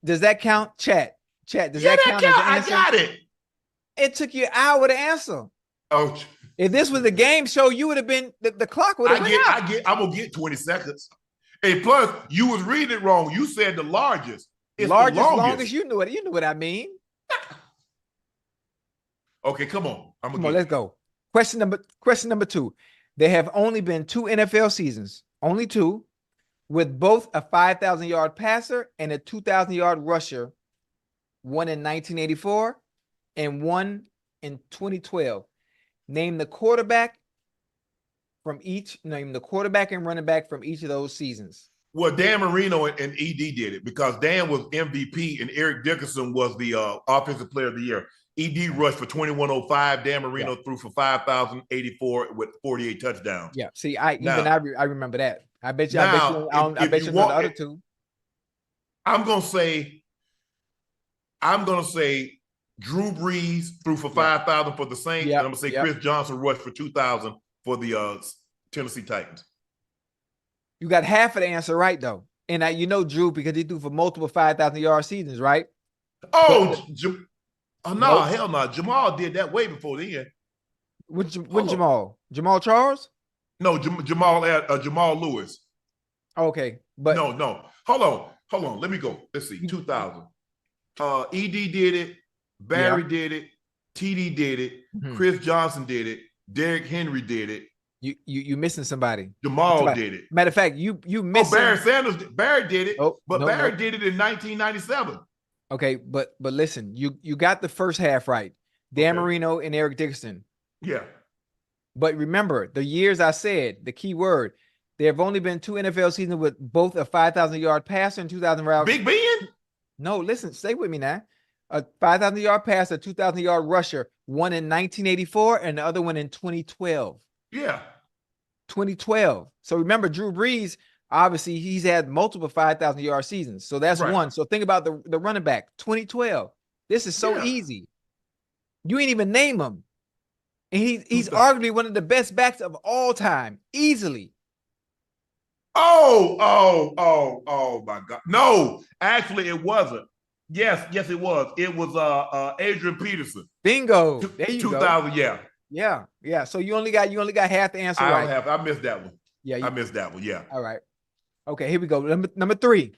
Does that count, Chat? Does that count as an answer? I got it. It took you an hour to answer. Oh, if this was a game show, you would have been the clock would have been out. I'm gonna get 20 seconds. And plus, you was reading it wrong. You said the largest. It's longest. You knew it. You knew what I mean. Okay, come on. Let's go. Question number 2. There have only been 2 NFL seasons, only 2, with both a 5,000-yard passer and a 2,000-yard rusher, one in 1984 and one in 2012. Name the quarterback and running back from each of those seasons. Well, Dan Marino and ED did it because Dan was MVP and Eric Dickerson was the offensive player of the year. ED rushed for 2,105. Dan Marino threw for 5,084 with 48 touchdowns. Yeah. See, I remember that. I bet you know the other 2. I'm gonna say Drew Brees threw for 5,000 for the Saints. And I'm gonna say Chris Johnson rushed for 2,000 for the Tennessee Titans. You got half of the answer right though, and you know Drew because he threw for multiple 5,000-yard seasons, right? Oh, no, hell no. Jamal did that way before then. Which Jamal? Jamal Charles? No, Jamal Lewis. Okay, but no. Hold on. Let me go. Let's see. 2,000. ED did it. Barry did it. TD did it. Chris Johnson did it. Derrick Henry did it. You missing somebody. Jamal did it. Matter of fact, you missing. Barry did it. Barry did it in 1997. Okay, but listen, you got the first half right. Dan Marino and Eric Dickerson. Yeah. But remember, the years I said, the key word, there have only been 2 NFL seasons with both a 5,000-yard passer and 2,000 route. Big Ben? No, listen, stay with me now. A 5,000-yard passer, 2,000-yard rusher, one in 1984 and the other one in 2012. Yeah. 2012. So remember, Drew Brees, obviously, he's had multiple 5,000-yard seasons. So that's one. So think about the running back, 2012. This is so easy. You ain't even name him. And he's arguably one of the best backs of all time, easily. Oh my God. No, actually it wasn't. Yes, it was. It was Adrian Peterson. Bingo. There you 2000, go. Yeah. So you only got half the answer right. I missed that one. Yeah, I missed that one. Yeah. All right. Okay, here we go. Number 3.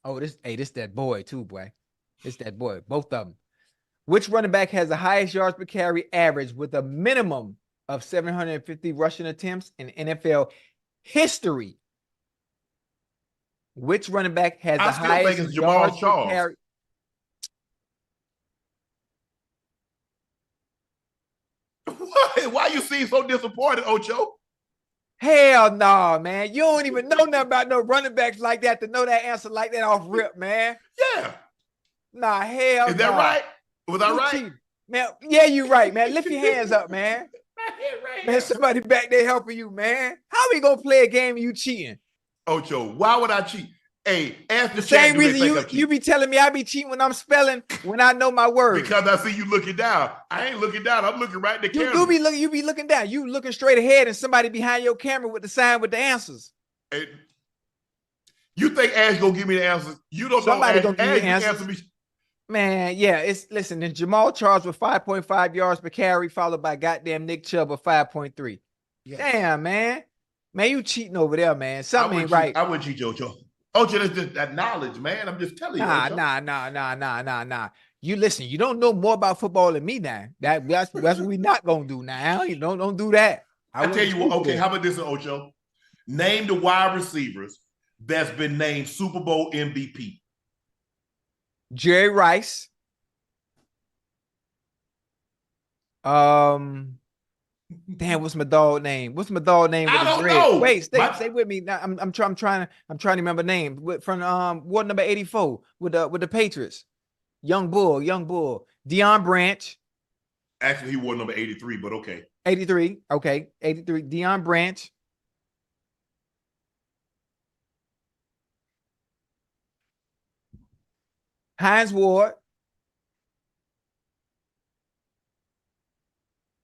Oh, this that boy too, boy. It's that boy. Both of them. Which running back has the highest yards per carry average with a minimum of 750 rushing attempts in NFL history? Which running back has the highest yards per carry? Why you seem so disappointed, Ocho? Hell no, man. You don't even know nothing about no running backs like that to know that answer like that off rip, man. Yeah. Nah, hell Is that right? Was I right? Cheating. Man, yeah, you right, man. Lift your hands up, man. Man, somebody back there helping you, man. How we gonna play a game and you cheating? Ocho, why would I cheat? Hey, ask the same reason you be telling me I be cheating when I'm spelling when I know my words. Because I see you looking down. I ain't looking down. I'm looking right at the camera. You be looking down. You looking straight ahead and somebody behind your camera with the sign with the answers. Hey, you think Ash gonna give me the answers? You don't somebody know. Gonna give me answers. Me. Man, yeah, listen, then Jamal Charles with 5.5 yards per carry, followed by goddamn Nick Chubb with 5.3. Yes. Damn, man. Man, you cheating over there, man. Something ain't right. I wouldn't cheat, Ocho. Ocho, that's just that knowledge, man. I'm just telling you. Nah. You listen, you don't know more about football than me now. That's what we not gonna do now. You don't do that. I tell you what, okay, how about this, Ocho? Name the wide receivers that's been named Super Bowl MVP. Jerry Rice. Damn, what's my dog name? What's my dog name? I don't know. Wait, stay with me. Now, I'm trying to remember names from ward number 84 with the Patriots. Young Bull, Deion Branch. Actually, he wore number 83, but okay. 83, okay, 83. Deion Branch. Hines Ward.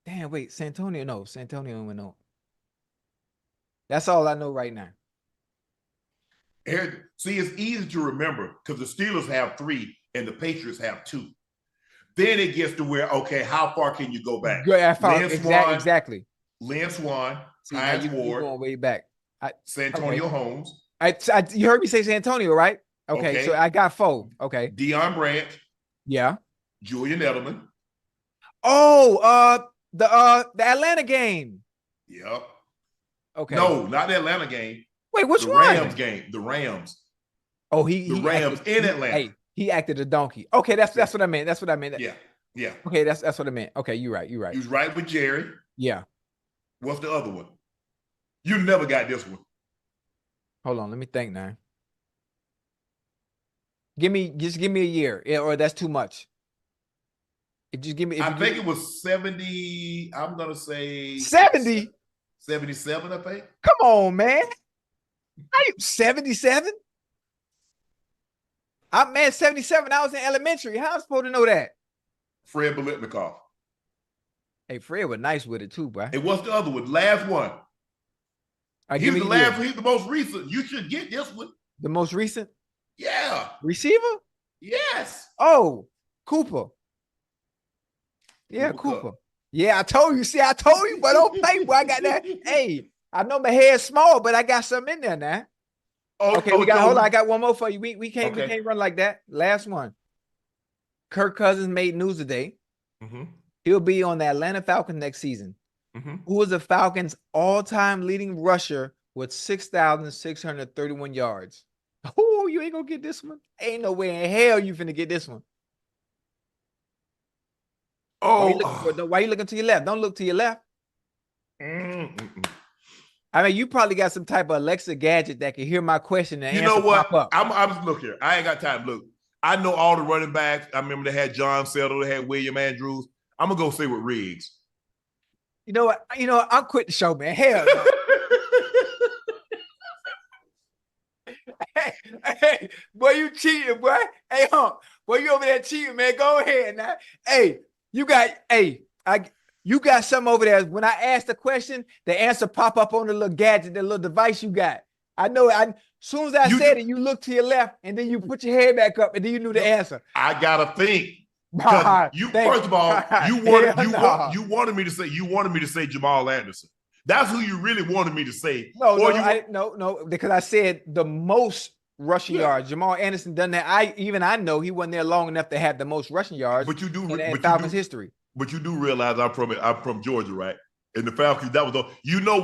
Damn, wait, Santonio. No, Santonio went on. That's all I know right now. See, it's easy to remember because the Steelers have 3 and the Patriots have 2. Then it gets to where, okay, how far can you go back? Exactly. Lynn Swan, Hines Ward, going way back. Santonio Holmes. You heard me say Santonio, right? Okay, so I got 4. Okay. Deion Branch. Yeah. Julian Edelman. Oh, the Atlanta game. Yep. Okay. No, not the Atlanta game. Wait, which one? The Rams game. The Rams. Oh, the Rams in Atlanta. Hey, he acted a donkey. Okay, that's what I meant. That's what I meant. Yeah. Okay, that's what I meant. Okay, you're right. He was right with Jerry. Yeah. What's the other one? You never got this one. Hold on, let me think now. Give me a year, or that's too much. Just give me. I think it was 70. I'm gonna say 70. 77, I think. Come on, man. Are you 77? I'm 77. I was in elementary. How am I supposed to know that? Fred Biletnikoff. Hey, Fred was nice with it too, bro. And what's the other one? Last one. He's the last one. He's the most recent. You should get this one. The most recent? Yeah. Receiver? Yes. Oh, Cooper. Yeah, Cooper. Yeah, I told you. See, I told you, but don't play, boy. I got that. Hey, I know my head's small, but I got something in there now. Okay, hold on. I got one more for you. We can't run like that. Last one. Kirk Cousins made news today. Mm-hmm. He'll be on the Atlanta Falcons next season. Mm-hmm. Who is the Falcons' all-time leading rusher with 6,631 yards? Oh, you ain't gonna get this one. Ain't no way in hell you finna get this one. Oh, why you looking to your left? Don't look to your left. Mm-mm. I mean, you probably got some type of Alexa gadget that can hear my question and you answer know what? pop up. I'm just look here. I ain't got time. Look, I know all the running backs. I remember they had John Settle, they had William Andrews. I'm gonna go stay with Riggs. You know what? I'm quitting the show, man. Hell no. hey, boy, you cheating, boy. Hey, boy, you over there cheating, man. Go ahead now. Hey, you got something over there. When I ask the question, the answer pop up on the little gadget, the little device you got. I know it. As soon as I said it, you look to your left, and then you put your head back up, and then you knew the answer. I gotta think. First of all, you wanted me to say Jamal Anderson. That's who you really wanted me to say. No, because I said the most rushing yards. Jamal Anderson done that. I know he wasn't there long enough to have the most rushing yards. But you do in Falcons history. But you do realize I'm from Georgia, right? And the Falcons, that was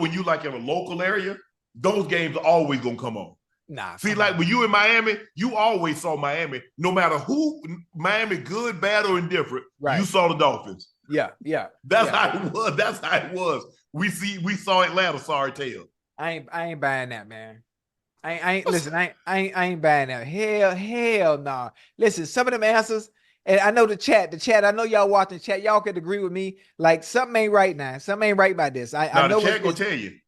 when you like in a local area, those games are always gonna come on. Nah. See, like when you in Miami, you always saw Miami, no matter who, Miami, good, bad, or indifferent, you saw the Dolphins. Yeah. That's how it was. That's how it was. We saw Atlanta, sorry tale. I ain't buying that, man. I ain't buying that. Hell nah. Listen, some of them answers, and I know the chat, I know y'all watching the chat, y'all could agree with me. Like something ain't right now. Something ain't right about this. I know the chat gonna tell you.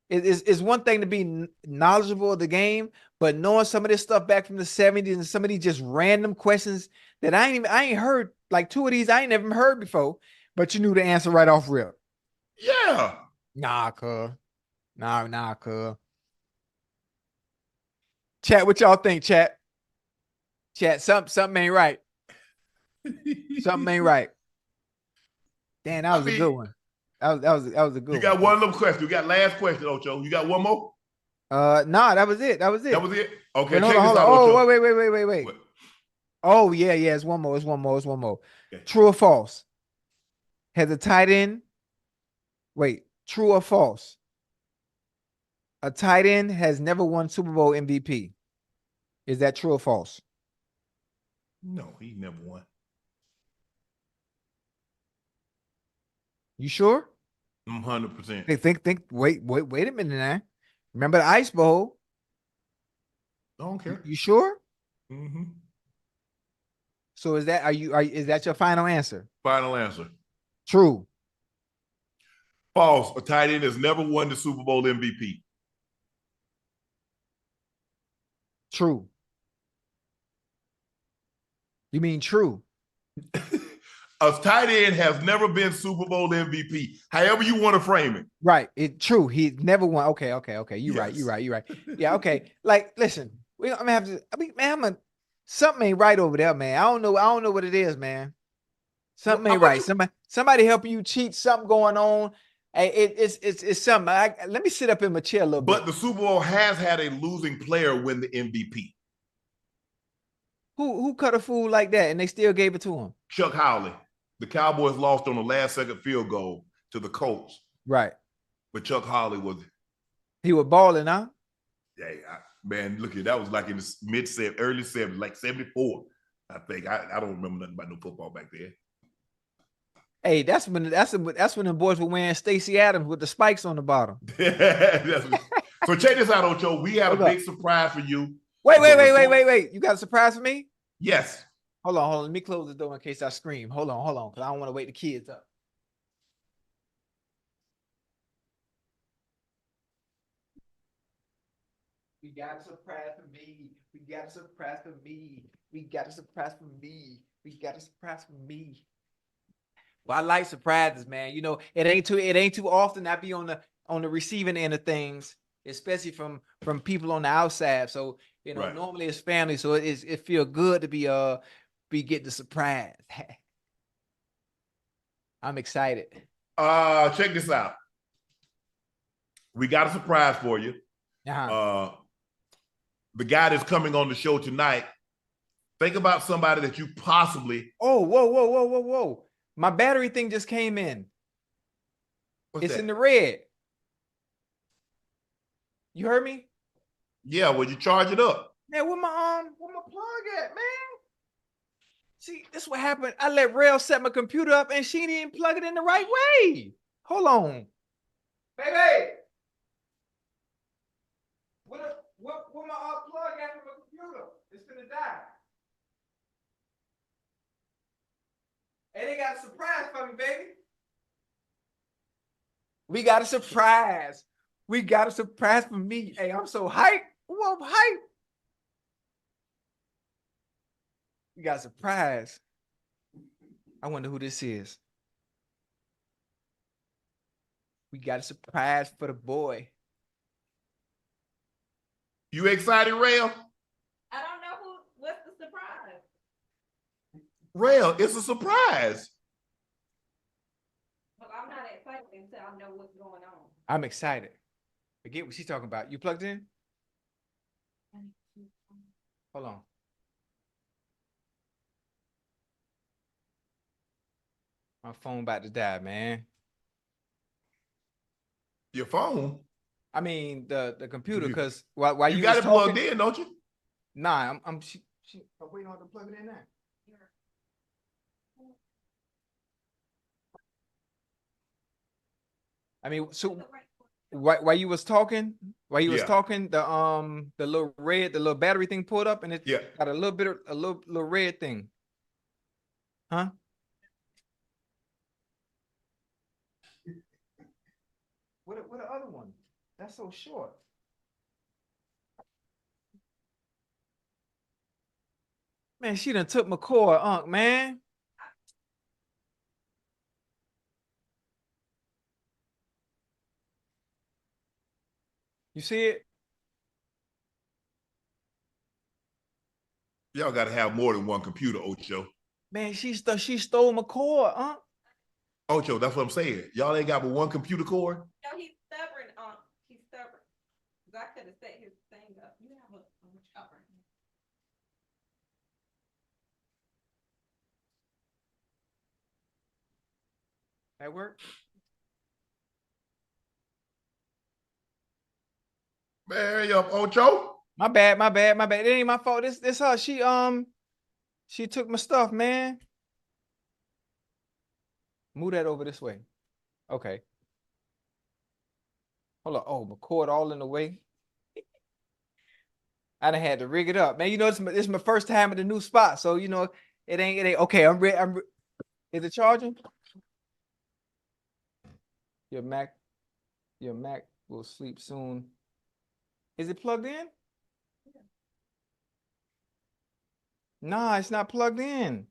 It's one thing to be knowledgeable of the game, but knowing some of this stuff back from the 70s and some of these just random questions that I ain't heard, like two of these I ain't never heard before, but you knew the answer right off rip. Yeah. Nah, cuz. Nah, cuz. Chat, what y'all think, chat? Chat, something ain't right. Something ain't right. Damn, that was a good one. That was a good one. You got one little question. You got last question, Ocho. You got one more? Nah, that was it. That was it? Okay, wait, hold on. Oh, wait. What? Oh, yeah, it's one more. Okay. True or false? Has a tight end. Wait, true or false? A tight end has never won Super Bowl MVP. Is that true or false? No, he never won. You sure? I'm 100%. Think. Wait a minute now. Remember the Ice Bowl? I don't care. You sure? Mm-hmm. So is that your final answer? Final answer. True. False. A tight end has never won the Super Bowl MVP. True. You mean true? A tight end has never been Super Bowl MVP. However you want to frame it. Right. True. He never won. Okay. You're right. Yeah. Okay. Like, listen, I'm gonna have to. Something ain't right over there, man. I don't know what it is, man. Something ain't right. Somebody helping you cheat. Something going on. Hey, it's something. Let me sit up in my chair a little bit. But the Super Bowl has had a losing player win the MVP. Who cut a fool like that and they still gave it to him? Chuck Howley. The Cowboys lost on the last second field goal to the Colts. Right. But Chuck Howley was. He was balling, huh? Yeah, man, look at that was like in the early 70s, like 74. I think. I don't remember nothing about no football back then. Hey, that's when the boys were wearing Stacey Adams with the spikes on the bottom. So check this out, Ocho. We have a big surprise for you. Wait. You got a surprise for me? Yes. Hold on. Let me close the door in case I scream. Hold on, because I don't want to wake the kids up. We got a surprise for me. We got a surprise for me. We got a surprise for me. Well, I like surprises, man. You know, it ain't too often I be on the receiving end of things, especially from people on the outside. So, you know, normally it's family, so it feel good to be getting the surprise. I'm excited. Check this out. We got a surprise for you. Uh-huh. The guy that's coming on the show tonight, think about somebody that you possibly. Oh, whoa. My battery thing just came in. What's it's that? in the red. You heard me? Yeah, well, you charge it up. Man, where my plug at, man? See, this is what happened. I let Relle set my computer up and she didn't plug it in the right way. Hold on. Baby. Where my plug at from my computer? It's gonna die. Hey, they got a surprise for me, baby. We got a surprise. We got a surprise for me. Hey, I'm so hyped. Ooh, I'm hyped. We got a surprise. I wonder who this is. We got a surprise for the boy. You excited, Relle? I don't know what's the surprise. Relle, it's a surprise. Well, I'm not excited until I know what's going on. I'm excited. Forget what she's talking about. You plugged in? Hold on. My phone about to die, man. Your phone? I mean the computer, because while you you got was it talking, plugged in, don't you? Nah, I'm waiting on her to plug it in now. I mean, so while you was talking, the little battery thing pulled up and it got a little red thing. Huh? What the other one? That's so short. Man, she done took my cord, Unc, man. You see it? Y'all got to have more than one computer, Ocho. Man, she stole my cord, Unc. Ocho, that's what I'm saying. Y'all ain't got but one computer cord? No, he's stubborn, he's stubborn. Because I could have set his thing up. You have a stubborn. That work? Man, up, Ocho. My bad. It ain't my fault. This her. She took my stuff, man. Move that over this way. Okay. Hold on. Oh, my cord all in the way. I done had to rig it up, man. You know, this is my first time at the new spot, so you know it ain't okay. I'm ready. Is it charging? Your Mac will sleep soon. Is it plugged in? Nah, it's not plugged in.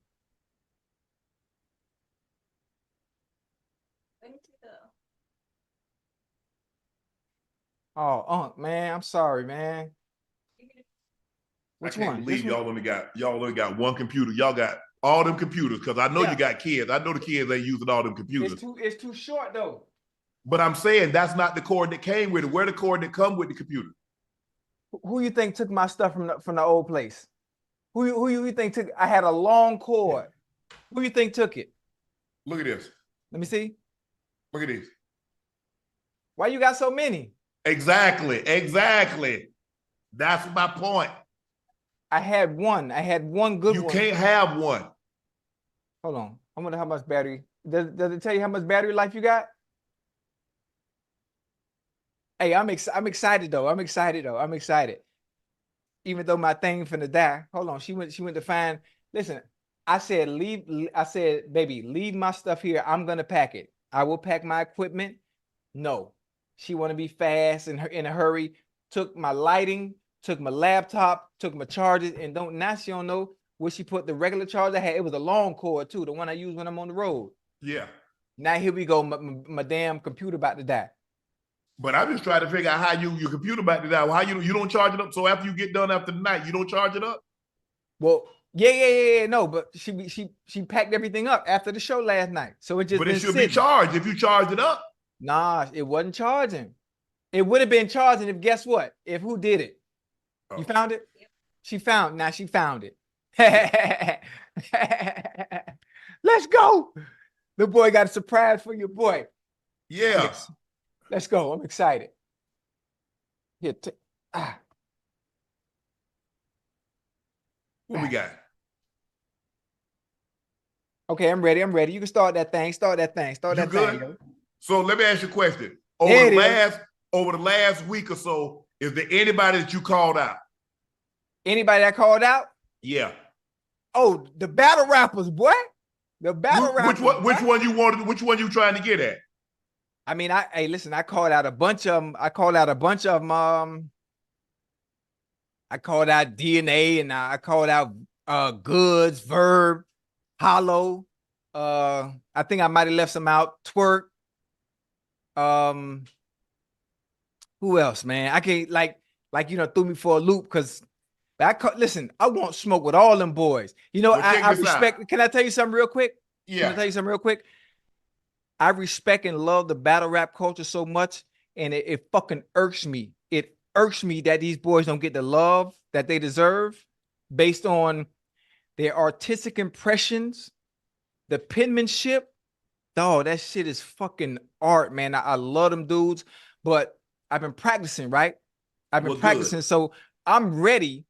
Oh, Unc, man, I'm sorry, man. Which one? I can't believe y'all only got one computer. Y'all got all them computers, because I know you got kids. I know the kids ain't using all them computers. It's too short though. But I'm saying that's not the cord that came with it. Where the cord that come with the computer? Who you think took my stuff from the old place? Who you think took? I had a long cord. Yeah. Who you think took it? Look at this. Let me see. Look at this. Why you got so many? Exactly. That's my point. I had one good one. You can't have one. Hold on. I wonder how much battery. Does it tell you how much battery life you got? Hey, I'm excited though. I'm excited. Even though my thing finna die. Hold on. She went to find. Listen, I said, baby, leave my stuff here. I'm gonna pack it. I will pack my equipment. No. She want to be fast and in a hurry. Took my lighting, took my laptop, took my chargers, and now she don't know where she put the regular charger I had. It was a long cord too, the one I use when I'm on the road. Yeah. Now here we go. My damn computer about to die. But I'm just trying to figure out how your computer about to die. How you don't charge it up? So after you get done after the night, you don't charge it up? Well, yeah. No, but she packed everything up after the show last night. So it just But it should be charged if you charged it up. Nah, it wasn't charging. It would have been charging if guess what? If who did it? You found it? She found it. Let's go. The boy got a surprise for your boy. Yeah. Yes. Let's go. I'm excited. Here, What we got? Okay, I'm ready. You can start that thing. Start that thing. You good? Thing. So let me ask you a question. Over the last week or so, is there anybody that you called out? Anybody that called out? Yeah. Oh, the battle rappers, boy. The battle rappers. Which one you wanted? Which one you trying to get at? I mean, listen, I called out a bunch of them. I called out DNA and I called out Goods, Verb, Hollow. I think I might have left some out. Twerk. Who else, man? I can't threw me for a loop because listen, I want smoke with all them boys. I respect. Can I tell you something real quick? Yeah. Can I tell you something real quick? I respect and love the battle rap culture so much, and it fucking irks me. It irks me that these boys don't get the love that they deserve based on their artistic impressions, the penmanship. Oh, that shit is fucking art, man. I love them dudes, but I've been practicing, right? I've been practicing, so I'm ready.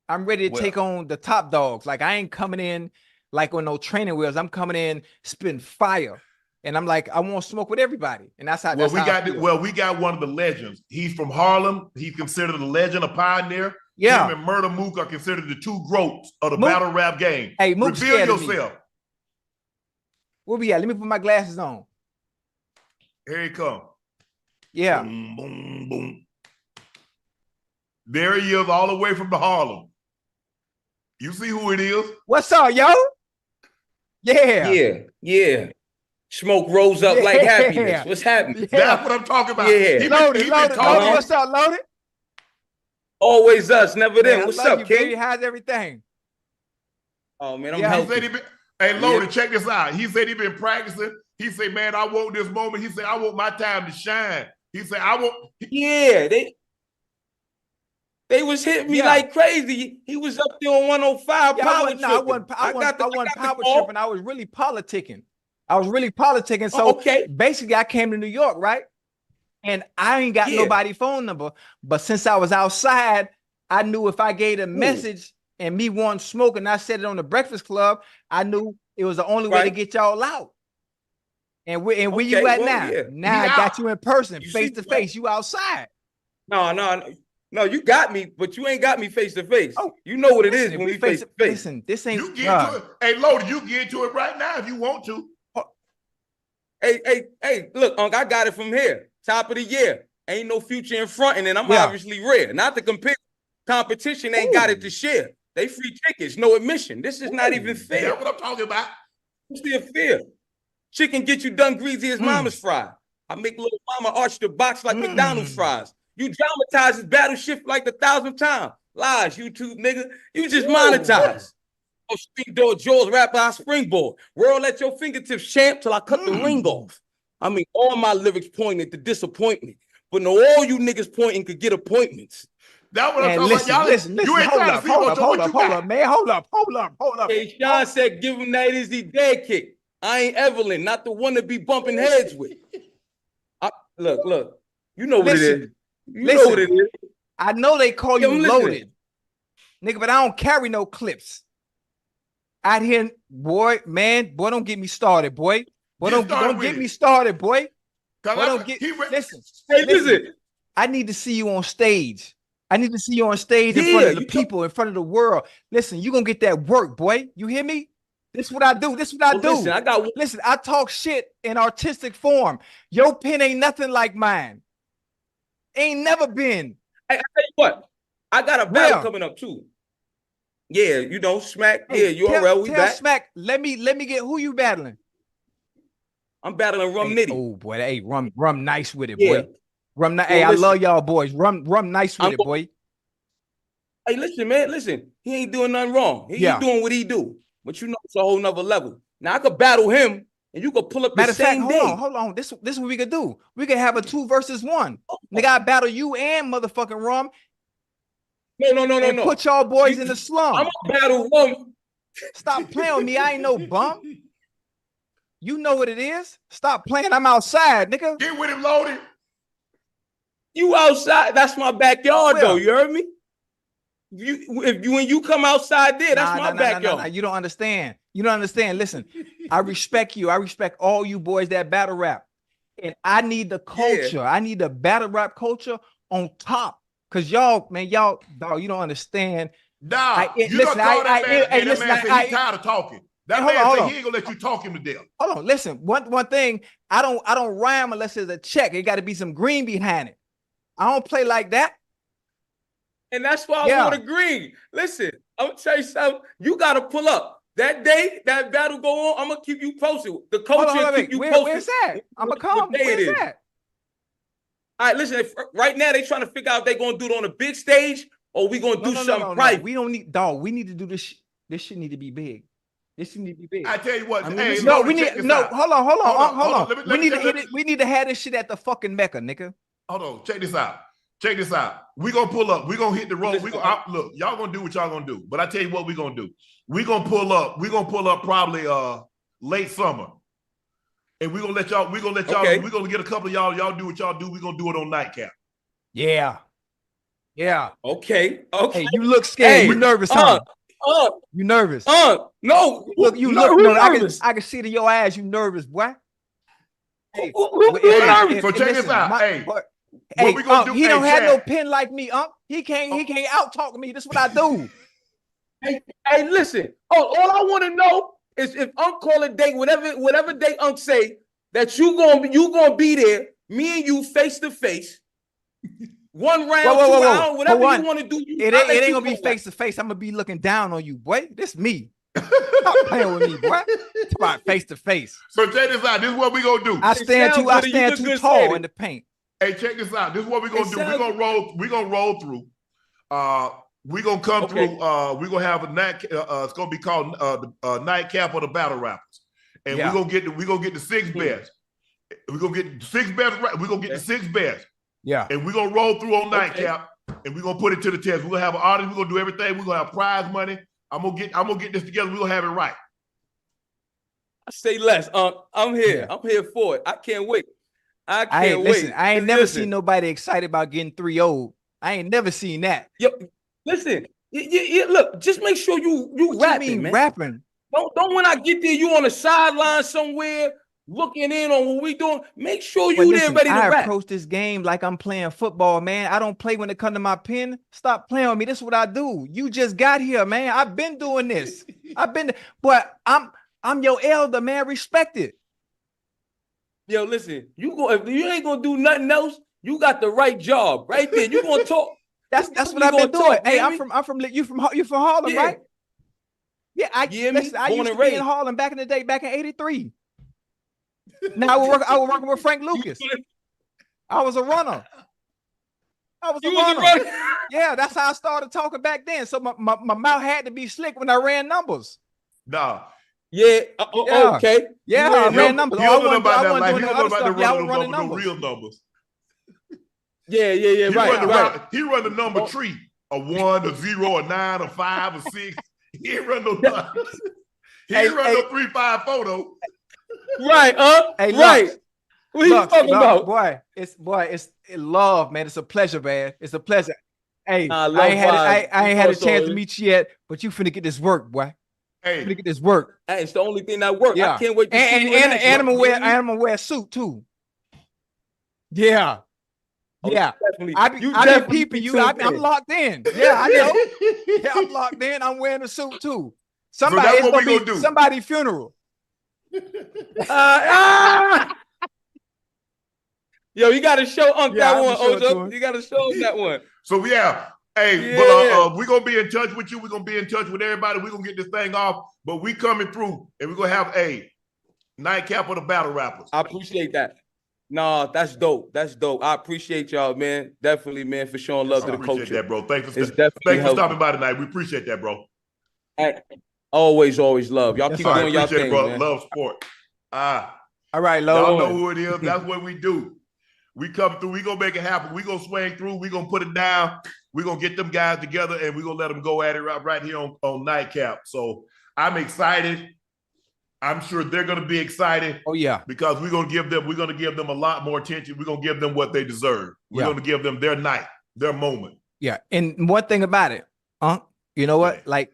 I'm ready to take on the top dogs. Like, I ain't coming in like on no training wheels. I'm coming in spitting fire. And I'm like, I want to smoke with everybody. And that's how we got one of the legends. He's from Harlem. He's considered a legend, a pioneer. Yeah. Him and Murder Mook are considered the two GOATs of the Mook, battle rap game. Hey, Mook, reveal yourself. Where we at? Let me put my glasses on. Here he come. Yeah. Boom, boom, boom. There he is, all the way from the Harlem. You see who it is? What's up, yo? Yeah. Smoke rolls up like happiness. What's happening? Yeah. That's what I'm talking about. Yeah. Loaded. What's up, Loaded? Always us, never them. What's up, kid? How's everything? Oh, man, I'm healthy. Hey, Loaded, check this out. He said he been practicing. He said, man, I want this moment. He said, I want my time to shine. He said, I want. Yeah, they was hitting me like crazy. He was up there on 105 power tripping. I wasn't power tripping. I was really politicking. So basically, I came to New York, right? And I ain't got nobody phone number. But since I was outside, I knew if I gave a message and me wanting smoke and I said it on the Breakfast Club, I knew it was the only way to get y'all out. And where you at now? Yeah. Now I got you in person, face to face. You outside. No, you got me, but you ain't got me face to face. Oh, you know what it is when we face to face. Listen, this ain't. You get to it. Hey, Loaded, you get to it right now if you want to. Hey, look, Unc, I got it from here. Top of the year. Ain't no future in front, and then I'm obviously rare. Not to compare. Competition ain't got it to share. They free tickets, no admission. This is not even fair. That's what I'm talking about. It's still fair. Chicken get you done greasy as mama's fry. I make little mama arch the box like McDonald's fries. You dramatize his battle shift like the 1,000th time. Lies, YouTube nigga. You just monetize. Oh, street door Joe's rap by springboard. World at your fingertips, champ, till I cut the ring off. I mean, all my lyrics pointed to disappointment. But no, all you niggas pointing could get appointments. That's what I'm talking about. Y'all, listen, you ain't trying to see what you got. Man. Hold up. Hey, Sean said, give him that Izzy dead kick. I ain't Evelyn, not the one to be bumping heads with. Look. You know what it is. You know what it is. I know they call you Loaded. Nigga, but I don't carry no clips. Out here, boy, don't get me started, boy. Don't get me started, boy. Listen. I need to see you on stage. In front of the people, in front of the world. Listen, you gonna get that work, boy. You hear me? This is what I do. Listen, I talk shit in artistic form. Your pen ain't nothing like mine. Ain't never been. I tell you what, I got a battle coming up too. Yeah, you know, Smack. Hey, yeah, tell we back. Smack, let me get who you battling. I'm battling Rum Hey, Nitty. oh boy, hey, rum nice with it, Yeah. boy. Rum, Well, hey, I listen. love y'all boys. Rum nice with I'm it, go- boy. Hey, listen, man, listen. He ain't doing nothing wrong. He Yeah. doing what he do. But you know, it's a whole nother level. Now I could battle him, and you could pull up the Matter of fact, same day. hold on. This is what we could do. We could have a 2 versus 1. Nigga, I battle you and motherfucking Rum. No. Put y'all boys in the slum. I'm gonna battle Rum. Stop playing with me. I ain't no bum. You know what it is. Stop playing. I'm outside, nigga. Get with him, Loaded. You outside? That's my backyard, Where? though. You heard me? When you come outside there, that's my backyard. Nah. You don't understand. You don't understand. Listen, I respect you. I respect all you boys that battle rap, and I need the culture. Yeah. I need the battle rap culture on top. Cause y'all, dog, you don't understand. Nah, you listen, don't call that man. hey, That listen, man said he tired of talking. That hold man on. said he ain't gonna let you talk him to death. Hold on, listen. One thing, I don't rhyme unless there's a check. It got to be some green behind it. I don't play like that. And that's why I want to green. Listen, I'm gonna tell you something. You gotta pull up. That day that battle go on, I'm gonna keep you posted. The coach will keep you posted. Where's that? I'm gonna come. Where's that? All right, listen. Right now they trying to figure out if they gonna do it on a big stage or we gonna do something private. We don't need, dog. We need to do this. This shit need to be big. This shit need to be big. I tell you what. I mean, hey, no, Loaded, we need check this no. out. Hold on. Let me hit it. We need to have this shit at the fucking Mecca, nigga. Hold on. Check this out. We gonna pull up. We gonna hit the road. We gonna look. Y'all gonna do what y'all gonna do. But I tell you what we gonna do. We gonna pull up. We gonna pull up probably late summer, and we gonna let y'all. We gonna get a couple of y'all. Y'all do what y'all do. We gonna do it on Nightcap. Yeah. Okay. Hey, you look scared. You nervous, huh? You nervous? No. Look, you look. No, I can see to your eyes. You nervous, boy. Hey, so check this out. What we gonna do? He don't have no pen like me, Unc. He can't out talk me. This is what I do. Hey, listen. All I want to know is if Unc call a date, whatever day Unc say that you gonna be there. Me and you face to face. 1 round, 2 rounds, whatever you want to do. It ain't gonna be face to face. I'm gonna be looking down on you, boy. This me. Stop playing with me, boy. It's about face to face. So check this out. This is what we gonna do. I stand too tall in the paint. Hey, check this out. This is what we're gonna do. We're gonna roll through. We're gonna come through. We're gonna have a night. It's gonna be called the Nightcap of the Battle Rappers, and we're gonna get the 6 best. We're gonna get the 6 best. We're gonna get the 6 best. Yeah. And we're gonna roll through on Nightcap, and we're gonna put it to the test. We're gonna have an audience. We're gonna do everything. We're gonna have prize money. I'm gonna get this together. We're gonna have it right. I say less. I'm here. I'm here for it. I can't wait. I can't wait. Listen, I ain't never seen nobody excited about getting 3-0. I ain't never seen that. Yo, listen. Look, just make sure you rapping, man. Rapping. Don't when I get there, you on the sideline somewhere looking in on what we doing. Make sure you there ready to rap. I approach this game like I'm playing football, man. I don't play when it comes to my pen. Stop playing with me. This is what I do. You just got here, man. I've been doing this. But I'm your elder, man. Respect it. Yo, listen, if you ain't gonna do nothing else, you got the right job right there. You gonna talk. That's what I've been doing. Hey, I'm from you from Harlem, right? Yeah, I used to be in Harlem back in the day, back in '83. Now I was working with Frank Lucas. I was a runner. Yeah, that's how I started talking back then. So my mouth had to be slick when I ran numbers. Nah. Yeah. Okay. Yeah, I ran numbers. You don't know about that life. You don't know about the real numbers. Yeah. Right. He run the number tree. A 1, a 0, a 9, a 5, a 6. He ain't run no numbers. He ain't run no 3, 5 photo. Right, hey, right. What are you talking about? Boy, it's love, man. It's a pleasure, man. It's a pleasure. Hey, I ain't had a chance to meet you yet, but you finna get this work, boy. Hey, finna get this work. Hey, it's the only thing that works. Yeah. I can't wait to see you. And animal wear suit too. Yeah. Yeah, I be peeping you. I'm locked in. Yeah, I know. Yeah, I'm locked in. I'm wearing a suit too. Somebody's gonna be somebody's funeral. Yo, you gotta show Unc that one, Ocho. You gotta show him that one. So yeah, Hey, Yeah. but we're gonna be in touch with you. We're gonna be in touch with everybody. We're gonna get this thing off, but we coming through and we're gonna have a nightcap of the battle rappers. I appreciate that. Nah, that's dope. That's dope. I appreciate y'all, man. Definitely, man, for showing love to I the appreciate culture. that, bro. Thanks It's for definitely stopping by tonight. We appreciate that, bro. Always love. Y'all Yes, keep sir. doing y'all Appreciate thing, it, bro. man. Love sport. All right, Y'all Lord. know who it is. That's what we do. We come through. We gonna make it happen. We gonna swing through. We gonna put it down. We gonna get them guys together, and we gonna let them go at it right here on Nightcap. So I'm excited. I'm sure they're gonna be excited. Oh yeah, because we're gonna give them a lot more attention. We're gonna give them what they deserve. We're gonna give them their night, their moment. yeah. And one thing about it, you know what? Yeah. Like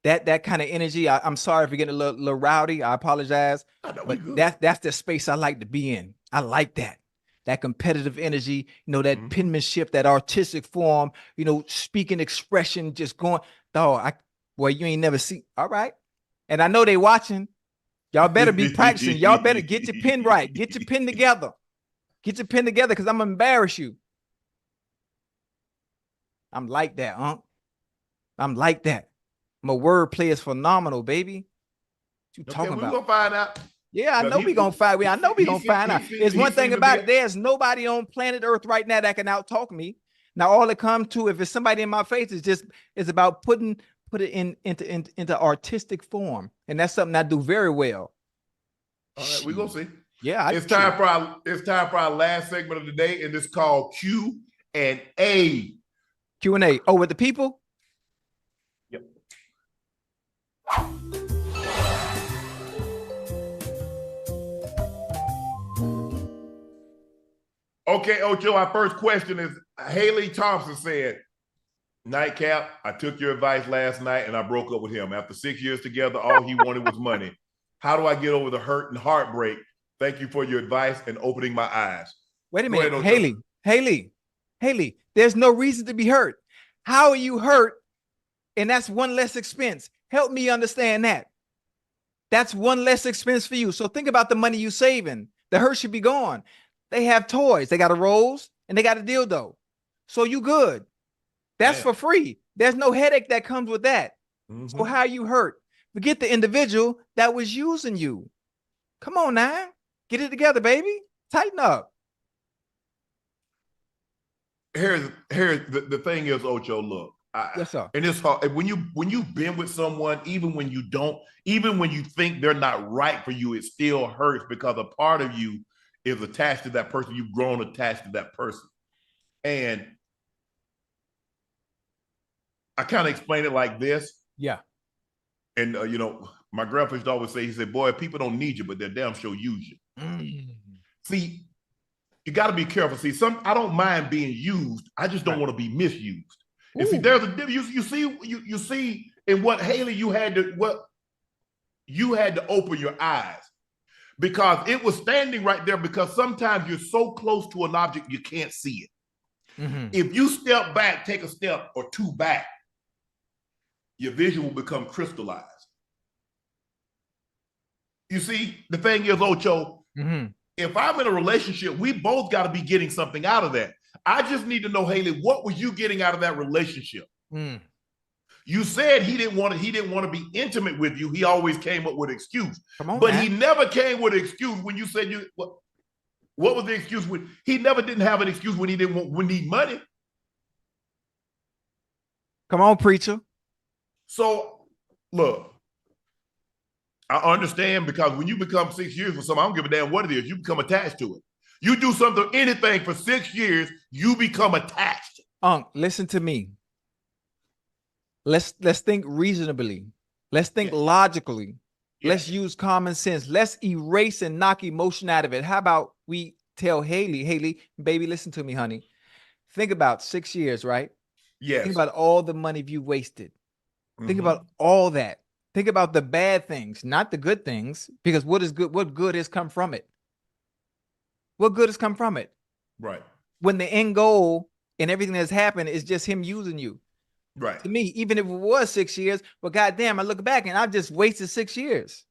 that kind of energy. I'm sorry if you're getting a little rowdy. I apologize. But that's the space I like to be in. I like that. That competitive energy, that penmanship, that artistic form, speaking expression, just going, you ain't never see. All right. And I know they watching. Y'all better be practicing. Y'all better get your pen right. Get your pen together. Get your pen together because I'm going to embarrass you. I'm like that, I'm like that. My wordplay is phenomenal, baby. What you talking about? We're going to find out. Yeah, I know we're going to find out. I know we're going to find out. There's one thing about it. There's nobody on planet Earth right now that can out-talk me. Now, all it comes to, if it's somebody in my face, is about put it into artistic form. And that's something I do very well. All right, we're going to see. Yeah. It's time for our last segment of the day, and it's called Q&A. Q&A. Oh, with the people? Yep. Okay, Ocho, our first question is Haley Thompson said, Nightcap, I took your advice last night and I broke up with him. After 6 years together, all he wanted was money. How do I get over the hurt and heartbreak? Thank you for your advice and opening my eyes. Wait a minute, Haley, there's no reason to be hurt. How are you hurt? And that's one less expense. Help me understand that. That's one less expense for you. So think about the money you saving. The hurt should be gone. They have toys. They got a rose and they got a dildo. So you good. That's for free. There's no headache that comes with that. So how you hurt? Forget the individual that was using you. Come on now. Get it together, baby. Tighten up. Here's the thing is, Ocho, look. Yes, sir. And it's hard. When you've been with someone, even when you think they're not right for you, it still hurts because a part of you is attached to that person. You've grown attached to that person. And I kind of explain it like this. Yeah. And, my grandpa used to always say, he said, boy, people don't need you, but they're damn sure use you. See, you got to be careful. See, I don't mind being used. I just don't want to be misused. And see, there's a difference. You see in what Haley, you had to open your eyes because it was standing right there because sometimes you're so close to an object, you can't see it. If you step back, take a step or two back, your vision will become crystallized. You see, the thing is, Ocho, if I'm in a relationship, we both got to be getting something out of that. I just need to know, Haley, what were you getting out of that relationship? You said he didn't want to be intimate with you. He always came up with an excuse. But he never came with an excuse when you said what was the excuse? He never didn't have an excuse when he didn't need money. Come on, preacher. So, look, I understand because when you become 6 years with something, I don't give a damn what it is. You become attached to it. You do something, anything for 6 years, you become attached. Listen to me. Let's think reasonably. Let's think logically. Let's use common sense. Let's erase and knock emotion out of it. How about we tell Haley, baby, listen to me, honey. Think about 6 years, right? Yes. Think about all the money you wasted. Think about all that. Think about the bad things, not the good things, because what good has come from it? What good has come from it? Right. When the end goal and everything that's happened is just him using you. Right. To me, even if it was 6 years, but goddamn, I look back and I just wasted 6 years.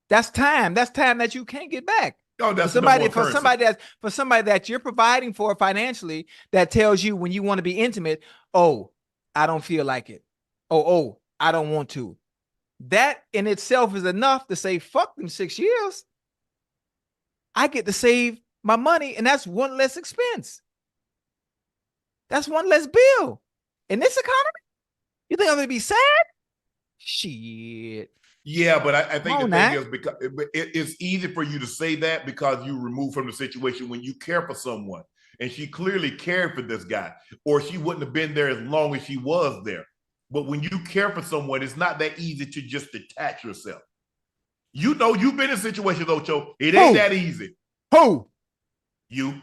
That's time. That's time that you can't get back. Oh, that's the number one For somebody that you're providing for financially, that tells you when you want to be intimate, oh, I don't feel like it. Oh, I don't want to. That in itself is enough to say, fuck them 6 years. I get to save my money, and that's one less expense. That's one less bill. In this economy, you think I'm going to be sad? Shit. Yeah, but I think the thing is, because it's easy for you to say that because you remove from the situation when you care for someone. And she clearly cared for this guy, or she wouldn't have been there as long as she was there. But when you care for someone, it's not that easy to just detach yourself. You know, you've been in situations, Ocho. It ain't that easy. Who? You.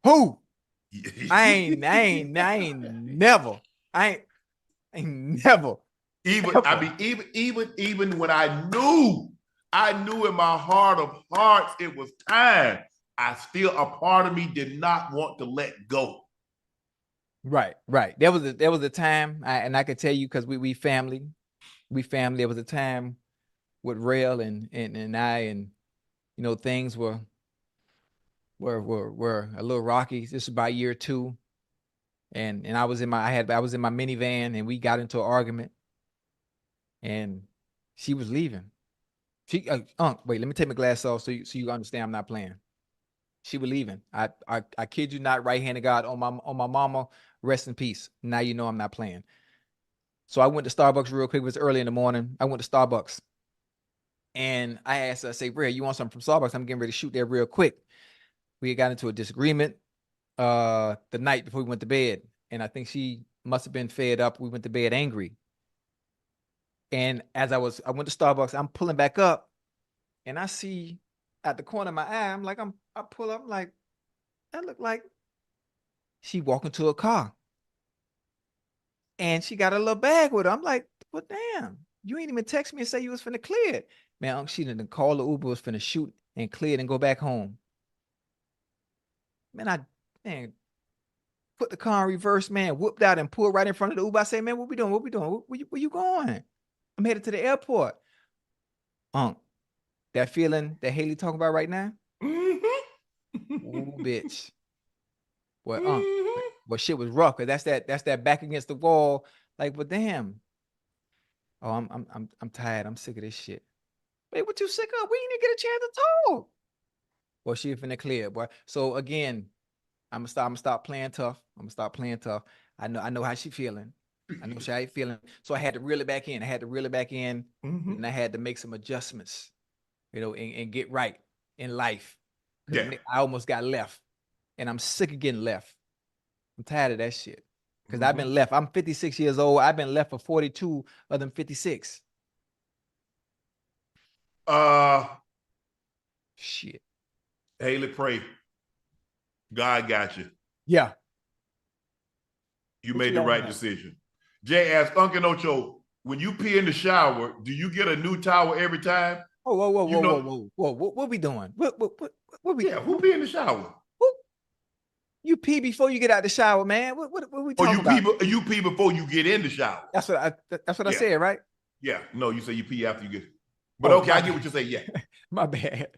Who? I ain't never. I ain't never. Even when I knew in my heart of hearts it was time, a part of me did not want to let go. Right. There was a time, and I could tell you because we family. There was a time with Relle and I, and you know, things were a little rocky. This was about year 2, and I was in my minivan, and we got into an argument, and she was leaving. She wait, let me take my glass off so you understand I'm not playing. She was leaving. I kid you not, right-handed God on my mama, rest in peace. Now you know I'm not playing. So I went to Starbucks real quick. It was early in the morning. I went to Starbucks, and I asked her, I say, Rhea, you want something from Starbucks? I'm getting ready to shoot there real quick. We got into a disagreement the night before we went to bed, and I think she must have been fed up. We went to bed angry. And as I went to Starbucks, I'm pulling back up, and I see at the corner of my eye, I pull up, I'm like, that look like she walking to a car. And she got a little bag with her. I'm like, well, damn, you ain't even text me and say you was finna clear it. Man, she didn't call the Uber, was finna shoot and clear it and go back home. Man, put the car in reverse, man, whooped out and pulled right in front of the Uber. I say, man, what we doing? Where you going? I'm headed to the airport. That feeling that Haley talking about right now? Ooh, bitch. Well, shit was rough, because that's that back against the wall. Like, well, damn. Oh, I'm tired. I'm sick of this shit. Wait, what you sick of? We didn't even get a chance to talk. Well, she finna clear, boy. So again, I'm gonna stop playing tough. I know how she feeling. So I had to reel it back in. And I had to make some adjustments, you know, and get right in life. Yeah. I almost got left, and I'm sick of getting left. I'm tired of that shit, because I've been left. I'm 56 years old. I've been left for 42 of them 56. Shit. Haley, pray. God got you. Yeah. You made the right decision. Jay asked, Unc Ocho, when you pee in the shower, do you get a new towel every time? Oh, whoa. What we doing? What we? Yeah, who pee in the shower? You pee before you get out the shower, man. What we talking about? You pee before you get in the shower. That's what I said, right? Yeah. No, you say you pee after you get. But okay, I get what you say. Yeah. My bad.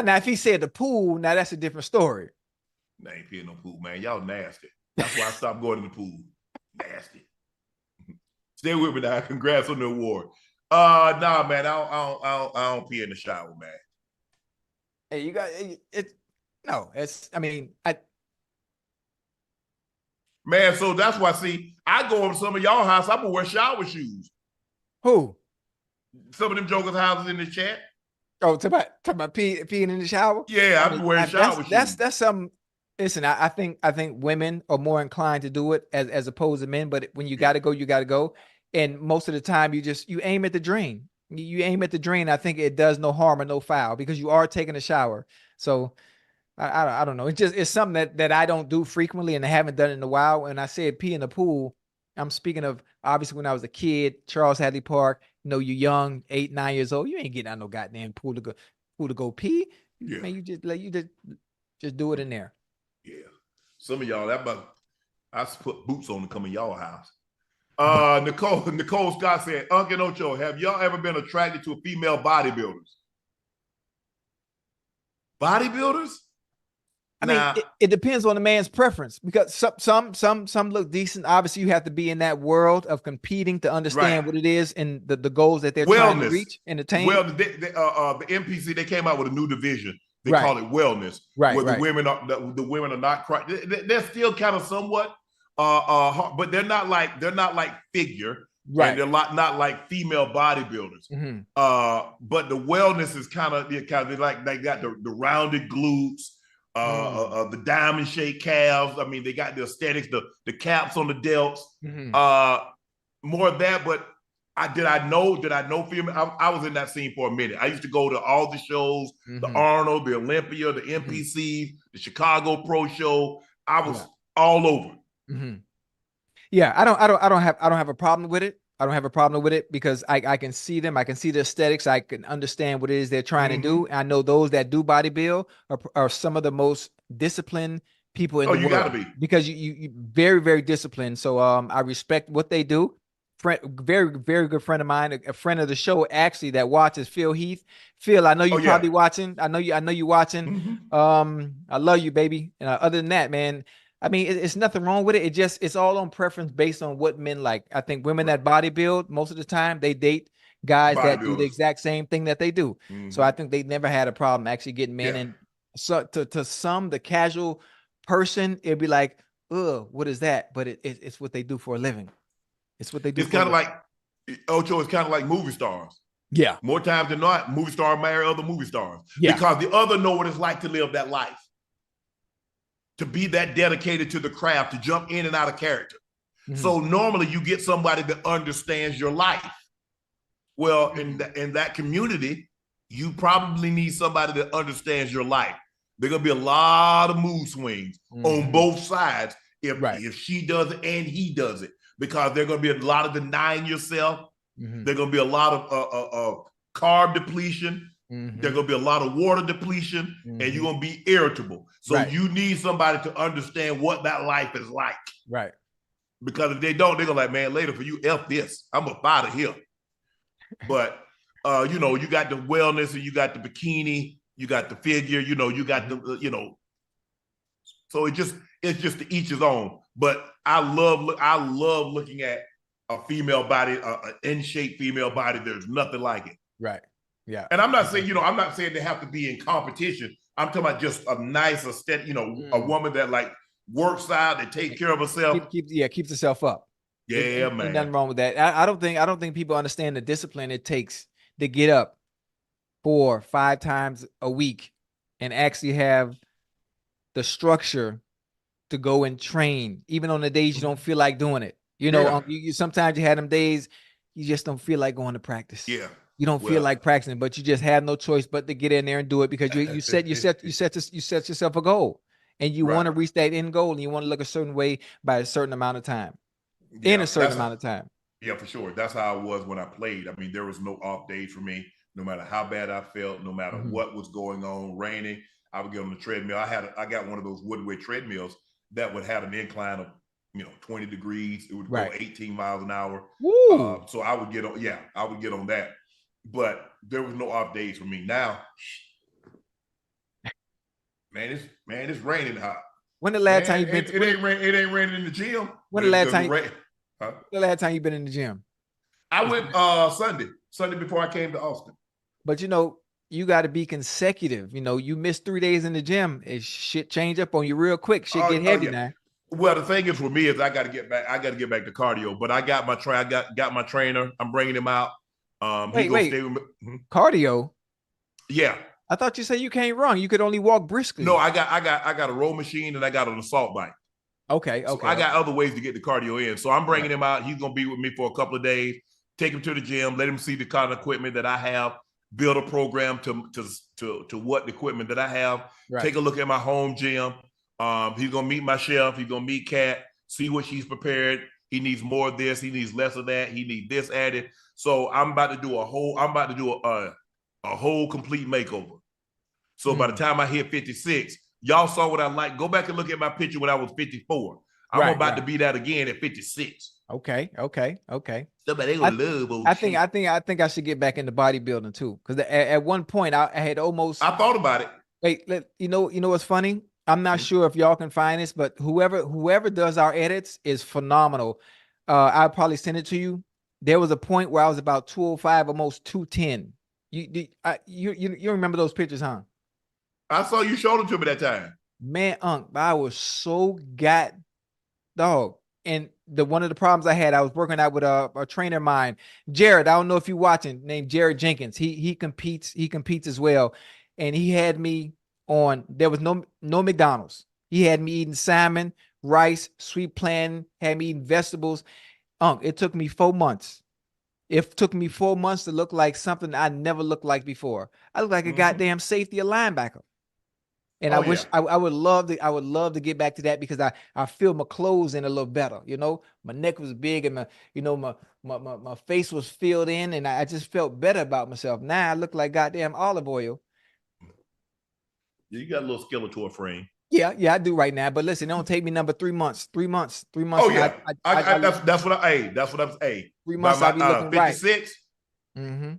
Now, if he said the pool, now that's a different story. Nah, ain't peeing no pool, man. Y'all nasty. That's why I stopped going to the pool. Nasty. Stay with me now. Congrats on the award. Nah, man. I don't pee in the shower, man. Hey, you got it. No, Man, so that's why, see, I go over to some of y'all house, I'm gonna wear shower shoes. Who? Some of them jokers' houses in the chat. Oh, talk about peeing in the shower? Yeah, I'm wearing shower shoes. That's something. Listen, I think women are more inclined to do it as opposed to men, but when you gotta go, you gotta go. And most of the time you aim at the drain. You aim at the drain. I think it does no harm or no foul, because you are taking a shower. So I don't know. It's something that I don't do frequently, and I haven't done it in a while. When I said pee in the pool, I'm speaking of obviously when I was a kid, Charles Hadley Park. You know, you're young, 8, 9 years old. You ain't getting out no goddamn pool to go pee. Yeah. Man, you just do it in there. Yeah. Some of y'all, I put boots on to come in y'all house. Nicole Scott said, Unc Ocho, have y'all ever been attracted to a female bodybuilders? Bodybuilders? I mean, it depends on the man's preference because some look decent. Obviously, you have to be in that world of competing to understand what it is and the goals that they're trying to reach and attain. Well, the NPC, they came out with a new division. They call it wellness, where the women are not they're still kind of somewhat but they're not like figure. Right. And they're not like female bodybuilders. Mm-hmm. But the wellness is kind of like they got the rounded glutes, the diamond shaped calves. I mean, they got the aesthetics, the caps on the delts, more of that. But did I know female? I was in that scene for a minute. I used to go to all the shows, the Arnold, the Olympia, the NPCs, the Chicago Pro Show. I was all over. Mm-hmm. Yeah, I don't have a problem with it. I don't have a problem with it because I can see them. I can see the aesthetics. I can understand what it is they're trying to do. I know those that do bodybuild are some of the most disciplined people in the world. You gotta be, because you very, very disciplined. So I respect what they do. Very, very good friend of mine, a friend of the show actually that watches, Phil Heath. Phil, I know you probably watching. I know you watching. I love you, baby. And other than that, man, I mean, it's nothing wrong with it. It's all on preference based on what men like. I think women that bodybuild, most of the time, they date guys that do the exact same thing that they do. So I think they never had a problem actually getting men in. So to some, the casual person, it'd be like, ugh, what is that? But it's what they do for a living. It's what they do. It's kind of like Ocho is kind of like movie stars. Yeah. More times than not, movie stars marry other movie stars. Yeah. Because the other know what it's like to live that life. To be that dedicated to the craft, to jump in and out of character. So normally you get somebody that understands your life. Well, in that community, you probably need somebody that understands your life. There are going to be a lot of mood swings on both sides if she does it and he does it, because there's going to be a lot of denying yourself. There's going to be a lot of carb depletion. There's going to be a lot of water depletion, and you're going to be irritable. So you need somebody to understand what that life is like. Right. Because if they don't, they're going to like, man, later for you, F this. I'm going to out of here. But, you got the wellness and you got the bikini, you got the figure, you got the, so it's just to each his own. But I love looking at a female body, an in-shape female body. There's nothing like it. Right. Yeah. And I'm not saying, I'm not saying they have to be in competition. I'm talking about just a nice, aesthetic, a woman that like works out and take care of herself. Keeps herself up. Yeah, man. Ain't nothing wrong with that. I don't think people understand the discipline it takes to get up 4-5 times a week and actually have the structure to go and train, even on the days you don't feel like doing it. You sometimes you have them days you just don't feel like going to practice. Yeah. You don't feel like practicing, but you just have no choice but to get in there and do it because you set yourself a goal, and you want to reach that end goal, and you want to look a certain way by a certain amount of time, in a certain amount of time. Yeah, for sure. That's how I was when I played. I mean, there was no off days for me. No matter how bad I felt, no matter what was going on, raining, I would get on the treadmill. I got one of those Woodway treadmills that would have an incline of 20 degrees. It would go 18 miles an hour. So I would get on that. But there was no off days for me. Now, man, it's raining hot. When the last time you been? It ain't raining in the gym. When the last time? The last time you been in the gym? I went Sunday before I came to Austin. But you got to be consecutive. You miss 3 days in the gym, it shit change up on you real quick. Shit get heavy now. Well, the thing is for me is I got to get back. I got to get back to cardio. But I got my got my trainer. I'm bringing him out. Wait. Stay with me. Cardio? Yeah. I thought you said you can't run. You could only walk briskly. No, I got a row machine and I got an assault bike. Okay. So I got other ways to get the cardio in. So I'm bringing him out. He's gonna be with me for a couple of days. Take him to the gym. Let him see the kind of equipment that I have. Build a program to what the equipment that I have. Right. Take a look at my home gym. He's gonna meet my chef. He's gonna meet Kat. See what she's prepared. He needs more of this. He needs less of that. He needs this added. So I'm about to do a whole complete makeover. So by the time I hit 56, y'all saw what I like. Go back and look at my picture when I was 54. I'm about to be that again at 56. Okay. Somebody gonna love old I think I should get back into bodybuilding too. Because at one point I had almost. I thought about it. Hey, you know what's funny? I'm not sure if y'all can find this, but whoever does our edits is phenomenal. I'll probably send it to you. There was a point where I was about 205, almost 210. You remember those pictures, huh? I saw you showed them to me that time. Man, I was so dog. And one of the problems I had, I was working out with a trainer of mine, Jared. I don't know if you're watching, named Jared Jenkins. He competes as well. And he had me on, there was no McDonald's. He had me eating salmon, rice, sweet plantain, had me eating vegetables. It took me 4 months. It took me 4 months to look like something I never looked like before. I look like a goddamn safety, a linebacker. And I wish I would love to get back to that because I feel my clothes in a little better. You know, my neck was big and my face was filled in, and I just felt better about myself. Now I look like goddamn olive oil. You got a little Skeletor frame. Yeah, I do right now. But listen, it don't take me number 3 months. 3 months. Oh yeah, that's what I'm. Hey, 3 months I'll be looking 56. Right. Mm-hmm.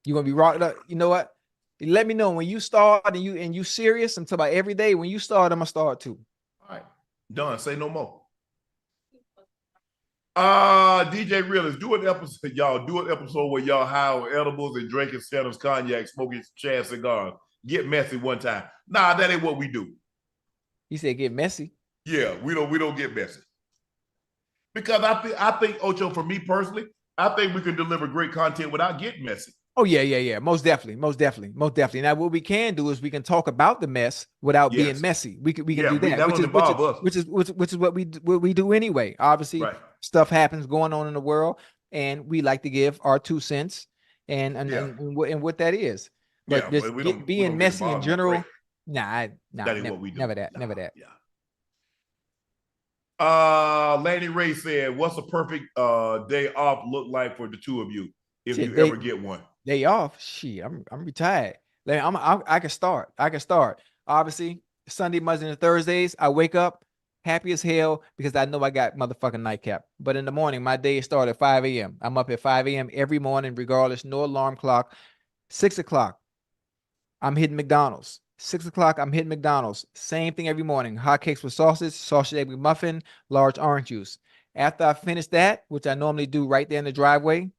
You're gonna be rocked up. You know what? Let me know when you start and you serious. I'm talking about every day. When you start, I'm gonna start too. All right, done. Say no more. DJ Realist, do an episode, y'all. Do an episode where y'all high on edibles and drinking Shannon's cognac, smoking Chad cigars. Get messy one time. Nah, that ain't what we do. He said get messy. Yeah, we don't get messy. Because I think Ocho, for me personally, I think we can deliver great content without getting messy. Oh yeah. Most definitely. Now, what we can do is we can talk about the mess without being messy. We can do that, which is what we do anyway. Obviously, stuff happens going on in the world, and we like to give our 2 cents and what that is. But just being messy in general, never that. Yeah. Lanny Ray said, "What's a perfect day off look like for the two of you if you ever get one?" Day off? Shit, I'm retired. I can start. Obviously, Sunday, Monday, and Thursdays, I wake up happy as hell because I know I got motherfucking Nightcap. But in the morning, my day starts at 5 a.m. I'm up at 5 a.m. every morning, regardless, no alarm clock. 6 o'clock, I'm hitting McDonald's. 6 o'clock, I'm hitting McDonald's. Same thing every morning. Hotcakes with sausage egg McMuffin, large orange juice. After I finish that, which I normally do right there in the driveway,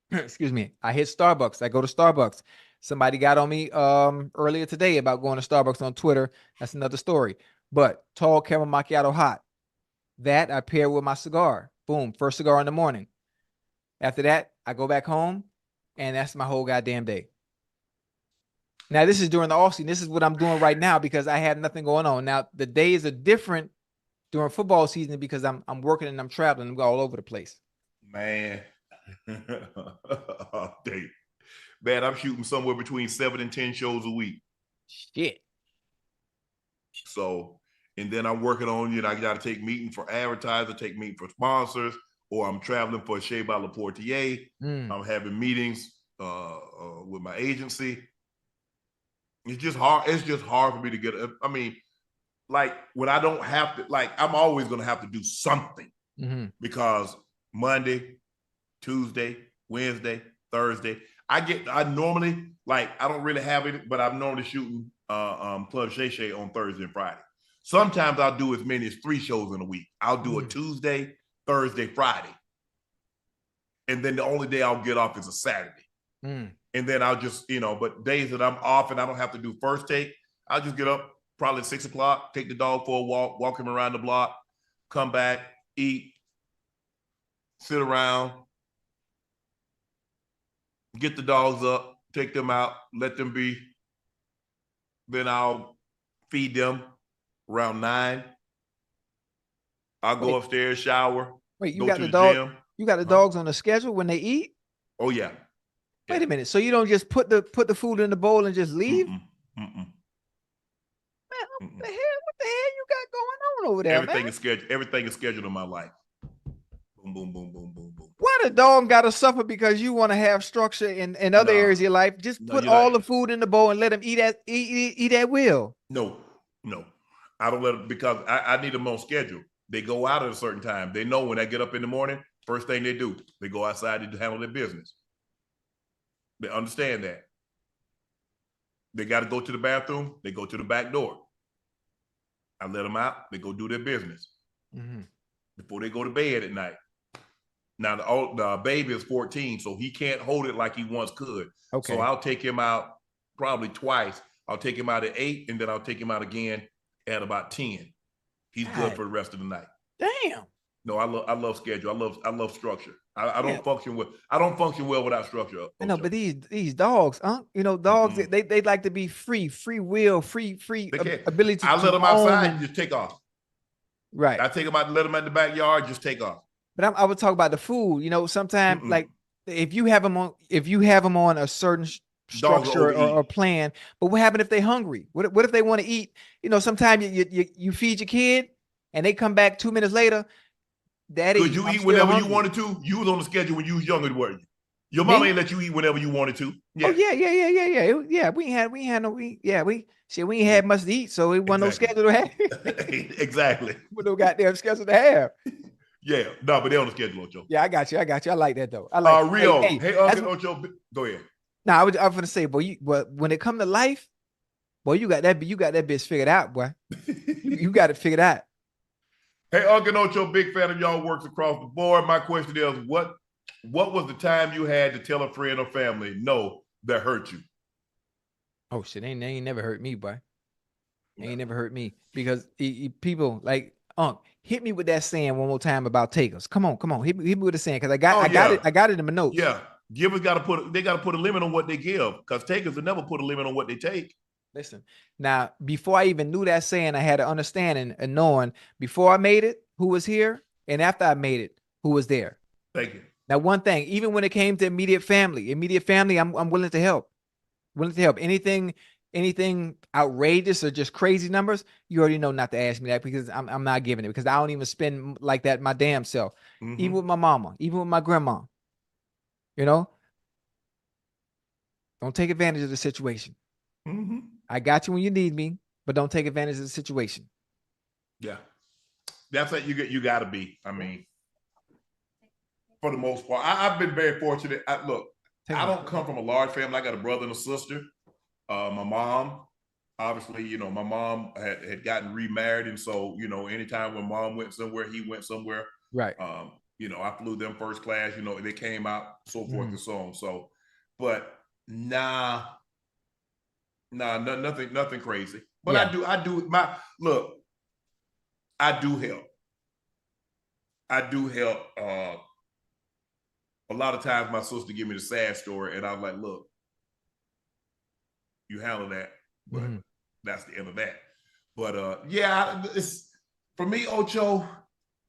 excuse me, I hit Starbucks. I go to Starbucks. Somebody got on me earlier today about going to Starbucks on Twitter. That's another story. But tall caramel macchiato hot. That I pair with my cigar. Boom, first cigar in the morning. After that, I go back home, and that's my whole goddamn day. Now, this is during the off season. This is what I'm doing right now because I have nothing going on. Now, the days are different during football season because I'm working and I'm traveling. I'm all over the place. Man. Man, I'm shooting somewhere between 7 and 10 shows a week. Shit. So, and then I'm working on, I got to take meeting for advertisers, take meeting for sponsors, or I'm traveling for Shea by La Portier. I'm having meetings with my agency. It's just hard. It's just hard for me to get. I mean, like when I don't have to, like I'm always going to have to do something because Monday, Tuesday, Wednesday, Thursday, I normally, like, I don't really have it, but I'm normally shooting Club Shay Shay on Thursday and Friday. Sometimes I'll do as many as 3 shows in a week. I'll do a Tuesday, Thursday, Friday. And then the only day I'll get off is a Saturday. And then I'll just, but days that I'm off and I don't have to do first take, I'll just get up probably at 6 o'clock, take the dog for a walk him around the block, come back, eat, sit around, get the dogs up, take them out, let them be. Then I'll feed them around 9. I'll go upstairs, shower. Wait, you got the dog? Gym. You got the dogs on the schedule when they eat? Oh yeah. Wait a minute. So you don't just put the food in the bowl and just leave? Man, what the hell you got going on over there? Everything is scheduled. Everything is scheduled in my life. Boom, boom, boom, boom, boom, boom. Why the dog got to suffer because you want to have structure in other areas of your life? Just put all the food in the bowl and let them eat at will. No. I don't let them because I need them on schedule. They go out at a certain time. They know when I get up in the morning, first thing they do, they go outside to handle their business. They understand that. They got to go to the bathroom. They go to the back door. I let them out. They go do their business before they go to bed at night. Now, the baby is 14, so he can't hold it like he once could. Okay. So I'll take him out probably twice. I'll take him out at 8, and then I'll take him out again at about 10. He's good for the rest of the night. Damn. No, I love schedule. I love structure. I don't function well without structure. I know, but these dogs, dogs they like to be free will, free ability to I let them outside and and just take off. Right. I take them out, let them in the backyard, just take off. But I would talk about the food. Sometimes like if you have them on a certain structure or plan, but what happens if they're hungry? What if they want to eat? Sometimes you feed your kid and they come back 2 minutes later. Daddy, could you eat whenever you wanted to? You was on the schedule when you was younger, were you? Your mama ain't let you eat whenever you wanted to. Yeah. Oh yeah. We ain't had much to eat, so it wasn't no schedule to have. Exactly. With no goddamn schedule to have. Yeah, no, but they're on the schedule, Ocho. Yeah, I got you. I like that though. I like Rio. Hey, Unc Ocho, go ahead. Now I was gonna say, boy, when it come to life, boy, you got that bitch figured out, boy. you got it figured out. Hey, Unc Ocho, big fan of y'all, works across the board. My question is, what was the time you had to tell a friend or family no that hurt you? Oh shit, they ain't never hurt me, boy. They ain't never hurt me because people like Unc, hit me with that saying one more time about takers. Come on, hit me with the saying because I got it in my notes. Yeah, givers got to put a limit on what they give because takers will never put a limit on what they take. Listen, now before I even knew that saying, I had an understanding and knowing before I made it who was here, and after I made it who was there. Thank you. Now, one thing, even when it came to immediate family, I'm willing to help. Willing to help. Anything outrageous or just crazy numbers, you already know not to ask me that because I'm not giving it because I don't even spend like that my damn self. Even with my mama, even with my grandma. Don't take advantage of the situation. I got you when you need me, but don't take advantage of the situation. Yeah, that's what you got to be. I mean, for the most part, I've been very fortunate. I don't come from a large family. I got a brother and a sister. My mom, obviously, my mom had gotten remarried, and so anytime when mom went somewhere, he went somewhere. Right. I flew them first class. They came out, so forth and so on. So, but nothing crazy. But yeah. I do help. A lot of times my sister give me the sad story and I'm like, look, you handle that, but that's the end of that. But yeah, it's for me, Ocho,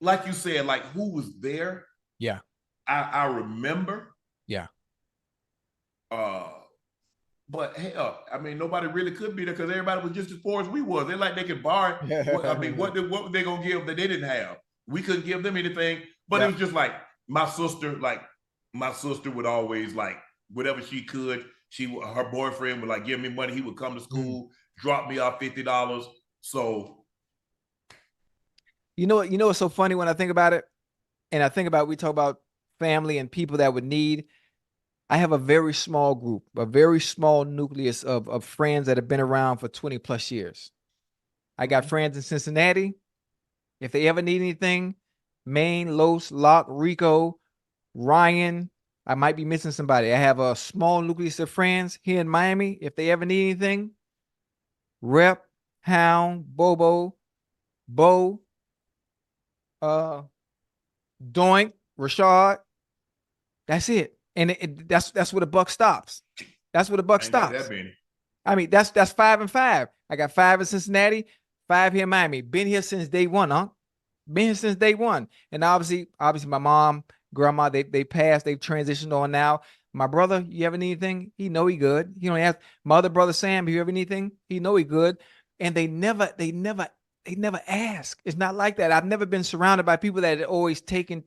like you said, like who was there? Yeah. I remember. Yeah. But hell, I mean, nobody really could be there because everybody was just as poor as we was. They like they could borrow. What were they gonna give that they didn't have? We couldn't give them anything. But it was just like my sister would always like whatever she could. Her boyfriend would like give me money. He would come to school, drop me off $50. So what's so funny when I think about it, and I think about we talk about family and people that would need. I have a very small group, a very small nucleus of friends that have been around for 20 plus years. I got friends in Cincinnati. If they ever need anything, Maine, Los, Locke, Rico, Ryan, I might be missing somebody. I have a small nucleus of friends here in Miami. If they ever need anything, Rep, Hound, Bobo, Bo, Doink, Rashad. That's it. And that's where the buck stops. That's where the buck stops. I mean, that's 5 and 5. I got 5 in Cincinnati, 5 here in Miami. Been here since day one, huh? Been here since day one. And obviously my mom, grandma, they passed, they've transitioned on now. My brother, you ever need anything? He know he good. He don't ask. My other brother Sam, you ever need anything? He know he good. And they never ask. It's not like that. I've never been surrounded by people that are always taking.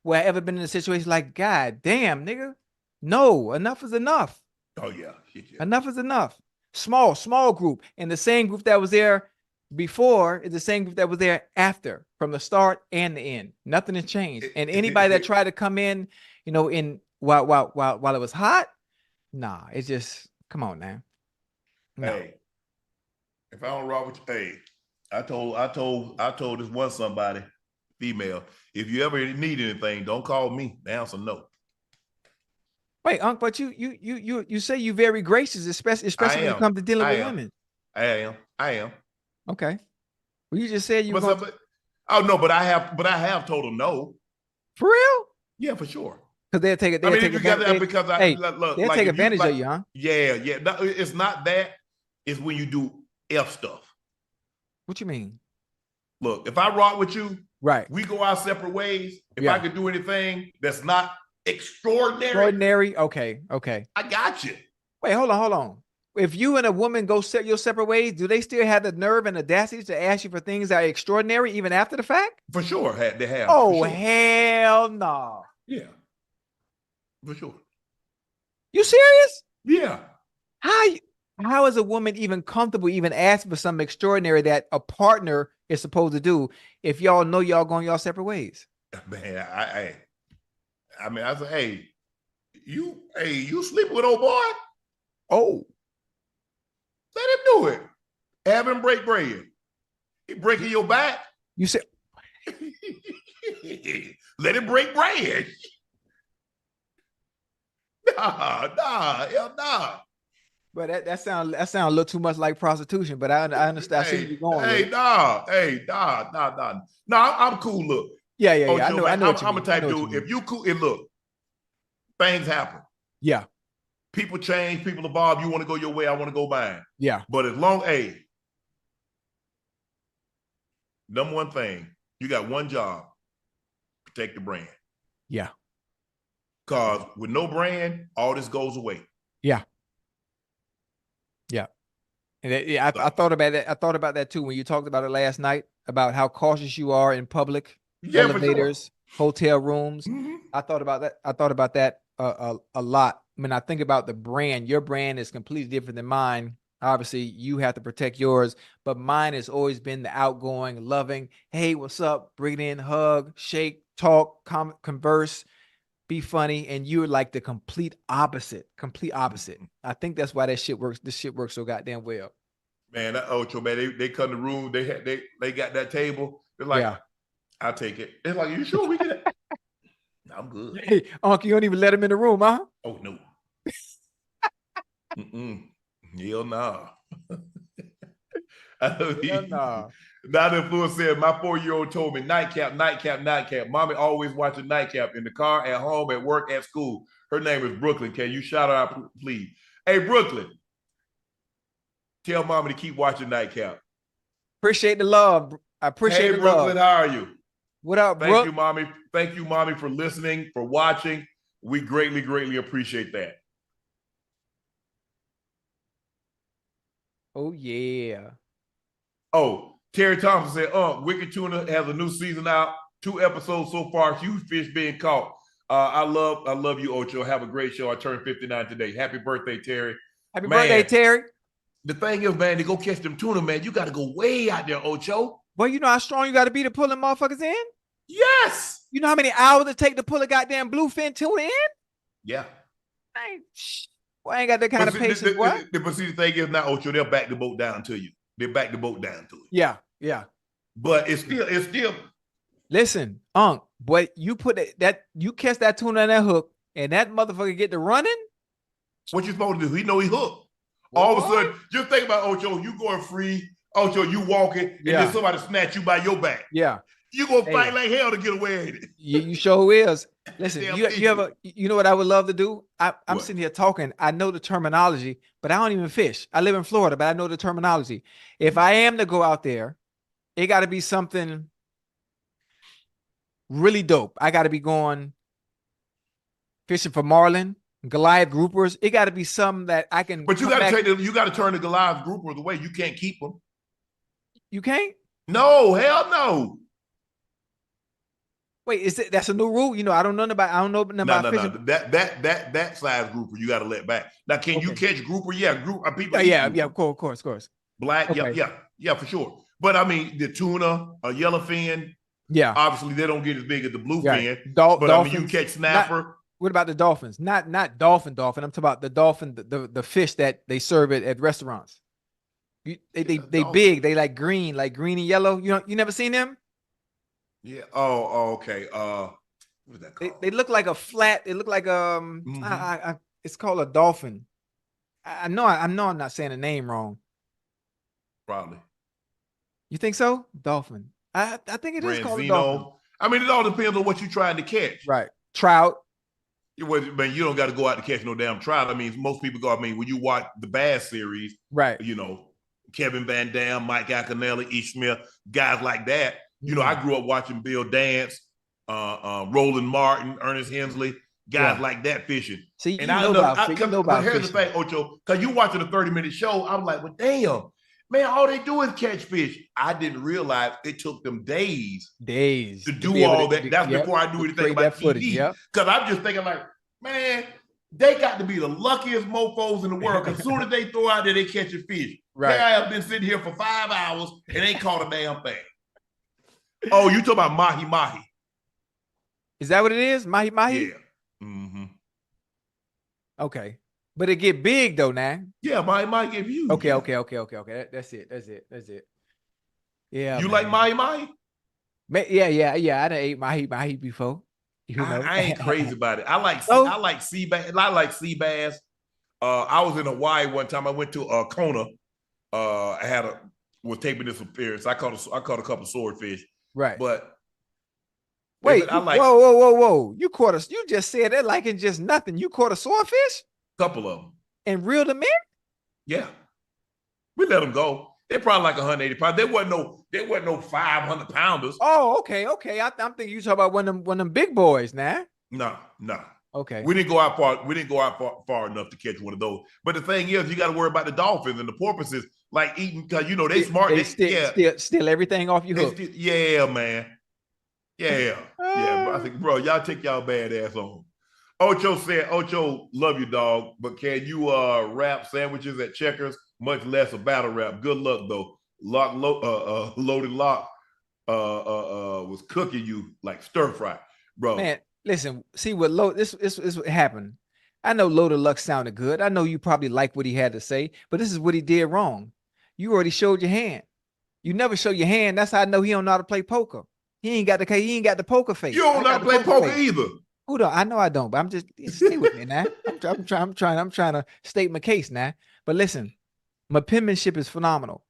Where I ever been in a situation like, God damn, nigga. No, enough is enough. Oh, yeah. Enough is enough. Small group. And the same group that was there before is the same group that was there after, from the start and the end. Nothing has changed. And anybody that tried to come in, while it was hot, nah, it's just Come on now. No. Hey, if I don't rock with you, hey, I told this one somebody, female, if you ever need anything, don't call me. The answer no. Wait, Unc, but you say you very gracious, especially when it comes to dealing with women. I am. Okay. Well, you just said you. Oh no, but I have told them no. For real? Yeah, for sure. Because they'll take it. They'll take advantage of you, huh? Yeah. No, it's not that. It's when you do F stuff. What you mean? Look, if I rock with you, right, we go our separate ways. If I could do anything that's not extraordinary. Okay. I got you. Wait, hold on. If you and a woman go your separate ways, do they still have the nerve and audacity to ask you for things that are extraordinary even after the fact? For sure, they have. Oh, sure. Hell no. Yeah. For sure. You serious? Yeah. How is a woman even comfortable even asking for something extraordinary that a partner is supposed to do if y'all know y'all going y'all separate ways? Man, I mean, I say, you sleeping with old boy? Oh. Let him do it. Have him break bread. He breaking your back. You said let him break bread. Nah. But that sound a little too much like prostitution. But I understand. I see where you're going. Nah. I'm cool. Look. Yeah. Ocho, I know. I'm a type dude. If you cool, and look, things happen. Yeah. People change. People evolve. You want to go your way. I want to go mine. Yeah. But as long, number one thing, you got one job: protect the brand. Yeah. Because with no brand, all this goes away. Yeah. And I thought about that. I thought about that too when you talked about it last night about how cautious you are in public elevators, hotel rooms. Mm-hmm. I thought about that. I thought about that a lot. When I think about the brand, your brand is completely different than mine. Obviously, you have to protect yours, but mine has always been the outgoing, loving. Hey, what's up? Bring it in, hug, shake, talk, converse. Be funny, and you're like the complete opposite. I think that's why that shit works. This shit works so goddamn well. Man, that Ocho, man, they come in the room. They got that table. They're like, I'll take it. It's like, you sure we get it? I'm good. Hey, Unc, you don't even let him in the room, huh? Oh no. Hell nah. Hell nah. Now the fool said, my 4-year-old told me, nightcap. Mommy always watching Nightcap in the car, at home, at work, at school. Her name is Brooklyn. Can you shout her out, please? Hey, Brooklyn, tell mommy to keep watching Nightcap. Appreciate the love. I appreciate the love. Hey, Brooklyn, how are you? What up, Brooke? Thank you, mommy. Thank you, mommy, for listening, for watching. We greatly appreciate that. Oh, yeah. Oh, Terry Thompson said, Wicked Tuna has a new season out. 2 episodes so far. Huge fish being caught. I love you, Ocho. Have a great show. I turned 59 today. Happy birthday, Terry. Happy birthday, Terry. The thing is, man, to go catch them tuna, man, you got to go way out there, Ocho. Well, you know how strong you got to be to pull them motherfuckers in? Yes. You know how many hours it take to pull a goddamn bluefin tuna in? Yeah. I ain't got that kind of patience, boy. But see, the thing is now, Ocho, they'll back the boat down to you. They back the boat down to it. Yeah. But it's still. Listen, Unc, but you you catch that tuna on that hook and that motherfucker get to running. What you supposed to do? He know he hooked. All of a sudden, just think about Ocho, you going free. Ocho, you walking, and then somebody snatch you by your back. Yeah. You gonna fight like hell to get away with it. You sure is. Listen, you know what I would love to do? I'm sitting here talking. I know the terminology, but I don't even fish. I live in Florida, but I know the terminology. If I am to go out there, it got to be something really dope. I got to be going fishing for marlin, Goliath groupers. It got to be something that I can. But you got to turn the Goliath groupers away. You can't keep them. You can't? No, hell no. Wait, that's a new rule? You know, I don't know nothing about fishing. No. That size grouper you got to let back. Now, can you catch grouper? Yeah, people. Yeah, of course. Black, okay. yeah, for sure. But I mean, the tuna, a yellowfin. Yeah, obviously they don't get as big as the bluefin. But dolphins, I mean, you catch snapper. What about the dolphins? Not dolphin. I'm talking about the dolphin, the fish that they serve at restaurants. They dolphin. big. They like green and yellow. You never seen them? Yeah. Oh, okay. What is that called? They look like a flat. They look like it's called a dolphin. I know I'm not saying the name wrong. Probably. You think so? Dolphin. I think it is called a Branzino. dolphin. I mean, it all depends on what you're trying to catch. Right. Trout. Man, you don't got to go out to catch no damn trout. I mean, most people go. I mean, when you watch the Bass series, right? You know, Kevin Van Dam, Mike Iaconelli, E. Smith, guys like that. You know, I grew up watching Bill Dance, Roland Martin, Ernest Hensley, guys like that fishing. See, and but here's the thing, Ocho, because you watching a 30-minute show, I'm like, well, damn, man, all they do is catch fish. I didn't realize it took them days to do all that. That's before I knew anything about TV. Because I'm just thinking like, man, they got to be the luckiest mofos in the world. Because as soon as they throw out there, they catch a fish. Right. I have been sitting here for 5 hours and ain't caught a damn thing. Oh, you talking about mahi mahi? Is that what it is? Mahi mahi? Yeah. Mm-hmm. Okay, but it get big though now. Yeah, mahi mahi get huge. Okay. That's it. Yeah. You like mahi mahi? Yeah. I done ate mahi before. You know? I ain't crazy about it. I like sea bass. I like sea bass. I was in Hawaii one time. I went to Kona. I was taping this appearance. I caught a couple of swordfish. Right. But wait, whoa. You just said that like it's just nothing. You caught a swordfish? Couple of them. And reeled them in? Yeah. We let them go. They're probably like 180 pounds. They wasn't no 500 pounders. Oh, okay. I'm thinking you talking about one of them big boys now. No. Okay. We didn't go out far enough to catch one of those. But the thing is, you got to worry about the dolphins and the porpoises, like eating, because you know they smart. They steal everything off your hook. Yeah, man. Yeah. But I think, bro, y'all take y'all bad ass on. Ocho said, Ocho, love you, dog, but can you wrap sandwiches at Checkers? Much less a battle rap. Good luck though. Loaded Lux was cooking you like stir fry, bro. Man, listen, see what this is what happened. I know Loaded Lux sounded good. I know you probably like what he had to say, but this is what he did wrong. You already showed your hand. You never show your hand. That's how I know he don't know how to play poker. He ain't got the poker face. You don't know how to play poker either. Hold on, I know I don't, but I'm just stay with me now. I'm trying to state my case now. But listen, my penmanship is phenomenal.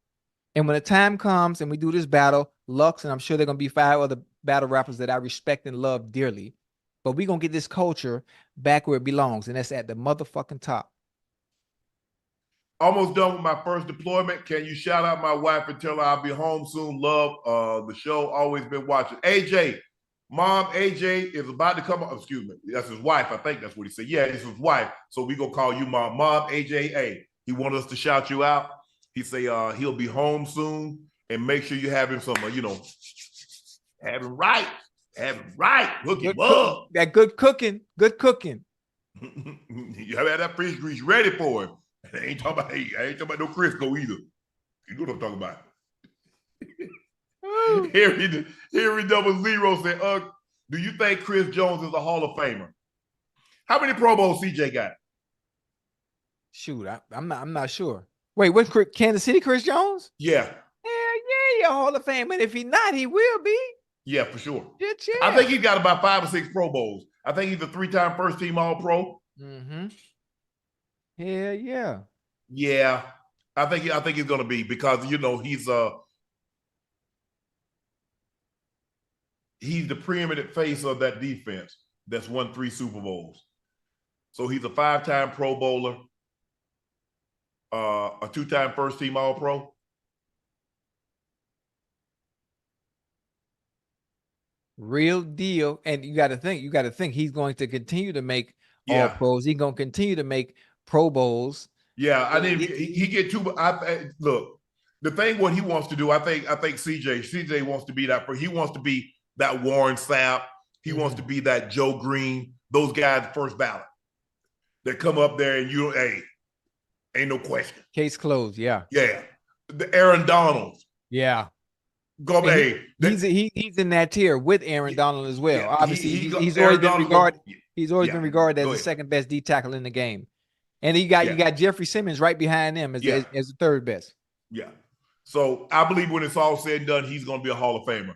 And when the time comes and we do this battle, Lux, and I'm sure there are gonna be 5 other battle rappers that I respect and love dearly, but we're gonna get this culture back where it belongs, and that's at the motherfucking top. Almost done with my first deployment. Can you shout out my wife and tell her I'll be home soon? Love the show. Always been watching. AJ, Mom, AJ is about to come. Excuse me. That's his wife. I think that's what he said. Yeah, it's his wife. So we gonna call you Mom. Mom, AJ, hey, he wanted us to shout you out. He say he'll be home soon, and make sure you have him some, have him right. Hook him up. That good cooking. You have that fish grease ready for him. I ain't talking about no Crisco either. You know what I'm talking about. Harry Double Zero said, do you think Chris Jones is a Hall of Famer? How many Pro Bowls CJ got? Shoot, I'm not sure. Wait, what's Kansas City Chris Jones? Yeah. Yeah, Hall of Fame. And if he's not, he will be. Yeah, for sure. Yeah. I think he got about 5 or 6 Pro Bowls. I think he's a 3-time first team All-Pro. Mm-hmm. Yeah. Yeah. I think he's gonna be, because he's the preeminent face of that defense that's won 3 Super Bowls. So he's a 5-time Pro Bowler, a 2-time first team All-Pro. Real deal. And you got to think he's going to continue to make All Pros. He's going to continue to make Pro Bowls. Yeah, I didn't. He get too. Look, the thing what he wants to do. I think CJ wants to be that. He wants to be that Warren Sapp. He wants to be that Joe Green. Those guys first ballot that come up there and ain't no question. Case closed. Yeah. Yeah. The Aaron Donalds. Yeah. Go, hey, He's in that tier with Aaron Donald as well. yeah, Obviously, he's Aaron always been Donald's regarded. gonna- He's always yeah, been regarded as go the ahead. second best D tackle in the game, and you got Jeffrey Simmons right behind him as the third best. Yeah. So I believe when it's all said and done, he's going to be a Hall of Famer.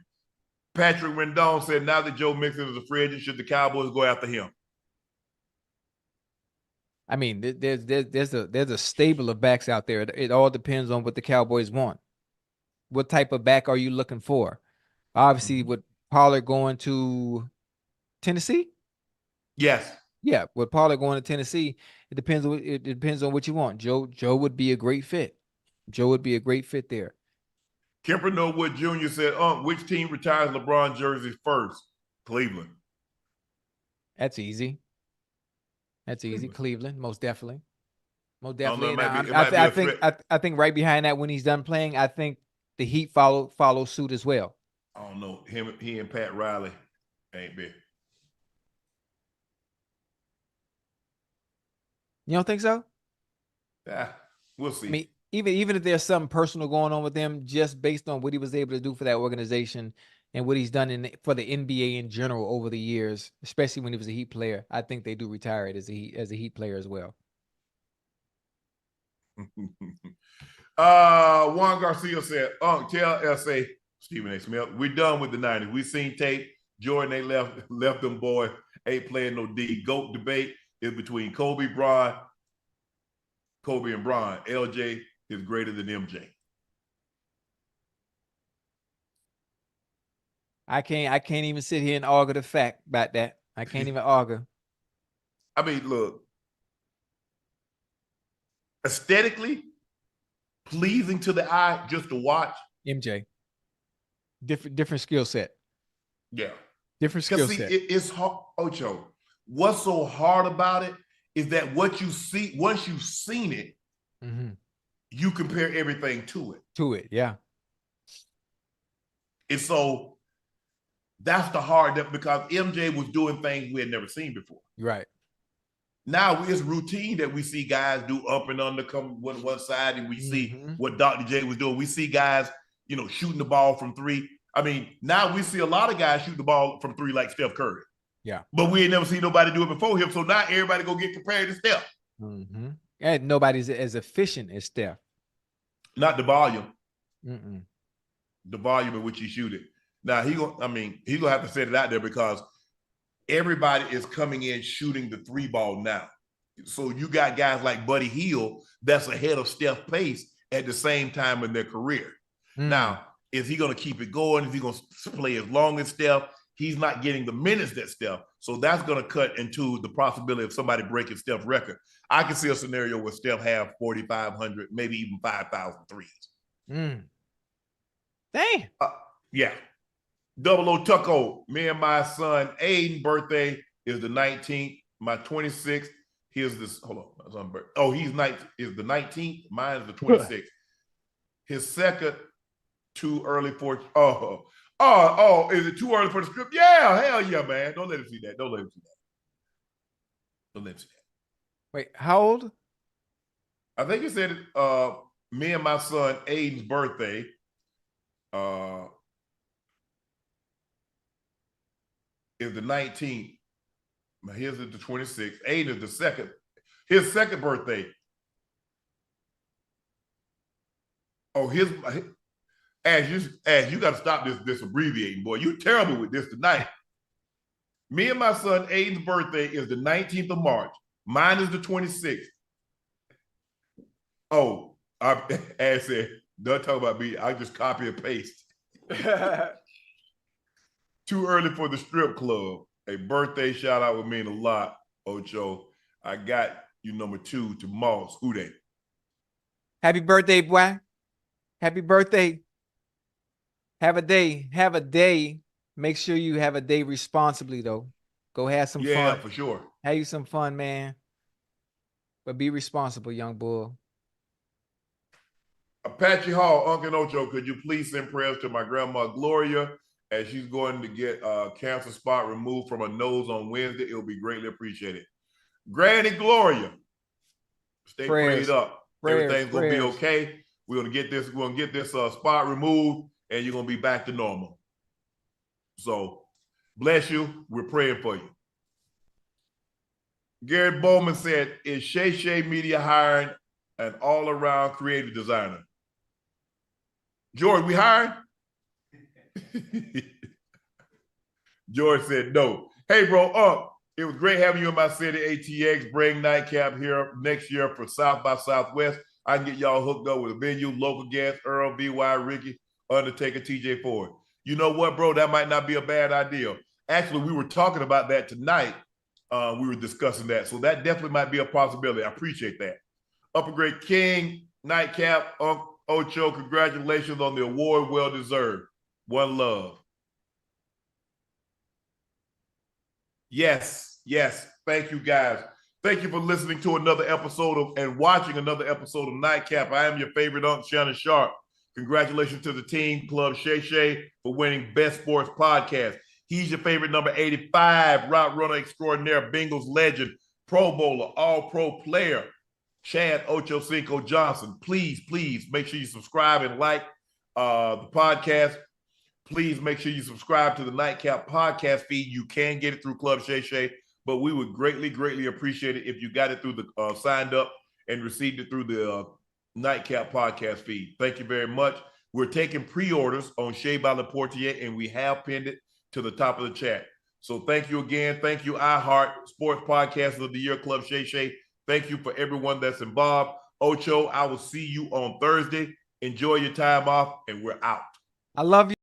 Patrick Rendon said, now that Joe Mixon is a free agent, should the Cowboys go after him? I mean, there's a stable of backs out there. It all depends on what the Cowboys want. What type of back are you looking for? Obviously, with Pollard going to Tennessee. Yes. Yeah, with Pollard going to Tennessee, it depends on what you want. Joe would be a great fit. Joe would be a great fit there. Kemper Norwood Jr. said, which team retires LeBron jerseys first? Cleveland. That's easy. Cleveland, most definitely. Most I don't know, definitely. I I think right behind that, when he's done playing, I think the Heat follow suit as well. I don't know. He and Pat Riley ain't big. You don't think so? Yeah, we'll see. I mean, even if there's something personal going on with him, just based on what he was able to do for that organization and what he's done for the NBA in general over the years, especially when he was a Heat player, I think they do retire it as a Heat player as well. Juan Garcia said, tell S.A. Stephen A. Smith, we're done with the 90s. We seen tape. Jordan, they left them boy, ain't playing no D. GOAT debate is between Kobe and Bron. LJ is greater than MJ. I can't even sit here and argue the fact about that. I can't even argue. I mean, look, aesthetically pleasing to the eye just to watch. MJ. Different skill set. Yeah. Different skill set. It's hard, Ocho. What's so hard about it is that what you see, once you've seen it, you compare everything to it. Yeah. And so that's the hard, because MJ was doing things we had never seen before. Right. Now it's routine that we see guys do up and under, come one side, and we see what Dr. J was doing. We see guys, shooting the ball from three. I mean, now we see a lot of guys shoot the ball from three like Steph Curry. Yeah. But we ain't never seen nobody do it before him. So now everybody go get compared to Steph. And nobody's as efficient as Steph. Not the volume. The volume in which he shoot it. Now he's gonna have to set it out there, because everybody is coming in shooting the three ball now. So you got guys like Buddy Hield that's ahead of Steph pace at the same time in their career. Now, is he going to keep it going? Is he going to play as long as Steph? He's not getting the minutes that Steph. So that's going to cut into the possibility of somebody breaking Steph's record. I can see a scenario where Steph have 4,500, maybe even 5,000 threes. Dang. Yeah. Double O Tucko, me and my son Aiden birthday is the 19th. My 26th. Here's this. Hold on. My son's birthday. Oh, is the 19th. Mine is the 26th. His second, too early for. Is it too early for the script? Yeah, hell yeah, man. Don't let him see that. Don't let him see that. Wait, how old? I think he said me and my son Aiden's birthday. Is the 19th. His is the 26th. Aiden is the second. His second birthday. Oh, Ash, you got to stop this abbreviating, boy. You terrible with this tonight. Me and my son Aiden's birthday is the 19th of March. Mine is the 26th. Oh, Ash said, don't talk about me. I just copy and paste. Too early for the strip club. A birthday shout out would mean a lot, Ocho. I got you number 2 to Moss. Who they? Happy birthday, boy. Happy birthday. Have a day. Have a day. Make sure you have a day responsibly, though. Go have some fun. Yeah, for sure. Have you some fun, man. But be responsible, young bull. Apache Hall, Unc Ocho, could you please send prayers to my grandma Gloria as she's going to get a cancer spot removed from her nose on Wednesday? It'll be greatly appreciated. Granny Gloria, stay prayed up. Everything's gonna be okay. We're gonna get this. We're gonna get this spot removed, and you're going to be back to normal. So bless you. We're praying for you. Garrett Bowman said, is Shay Shay Media hiring an all-around creative designer? George, we hiring? George said no. Hey, bro, it was great having you in my city, ATX. Bring Nightcap here next year for South by Southwest. I can get y'all hooked up with a venue, local guests, Earl, VY, Ricky, Undertaker, TJ Ford. You know what, bro? That might not be a bad idea. Actually, we were talking about that tonight. We were discussing that. So that definitely might be a possibility. I appreciate that. Upper Grade King, Nightcap, Unc Ocho, congratulations on the award. Well deserved. One love. Yes. Thank you, guys. Thank you for listening to another episode and watching another episode of Nightcap. I am your favorite Unc, Shannon Sharpe. Congratulations to the team, Club Shay Shay, for winning Best Sports Podcast. He's your favorite number 85, route runner extraordinaire, Bengals legend, Pro Bowler, all-pro player, Chad Ochocinco Johnson. Please make sure you subscribe and like the podcast. Please make sure you subscribe to the Nightcap podcast feed. You can get it through Club Shay Shay, but we would greatly appreciate it if you got it through the signed up and received it through the Nightcap podcast feed. Thank you very much. We're taking pre-orders on Shea by Laportier, and we have pinned it to the top of the chat. So thank you again. Thank you, iHeart Sports Podcast of the Year, Club Shay Shay. Thank you for everyone that's involved. Ocho, I will see you on Thursday. Enjoy your time off, and we're out. I love you.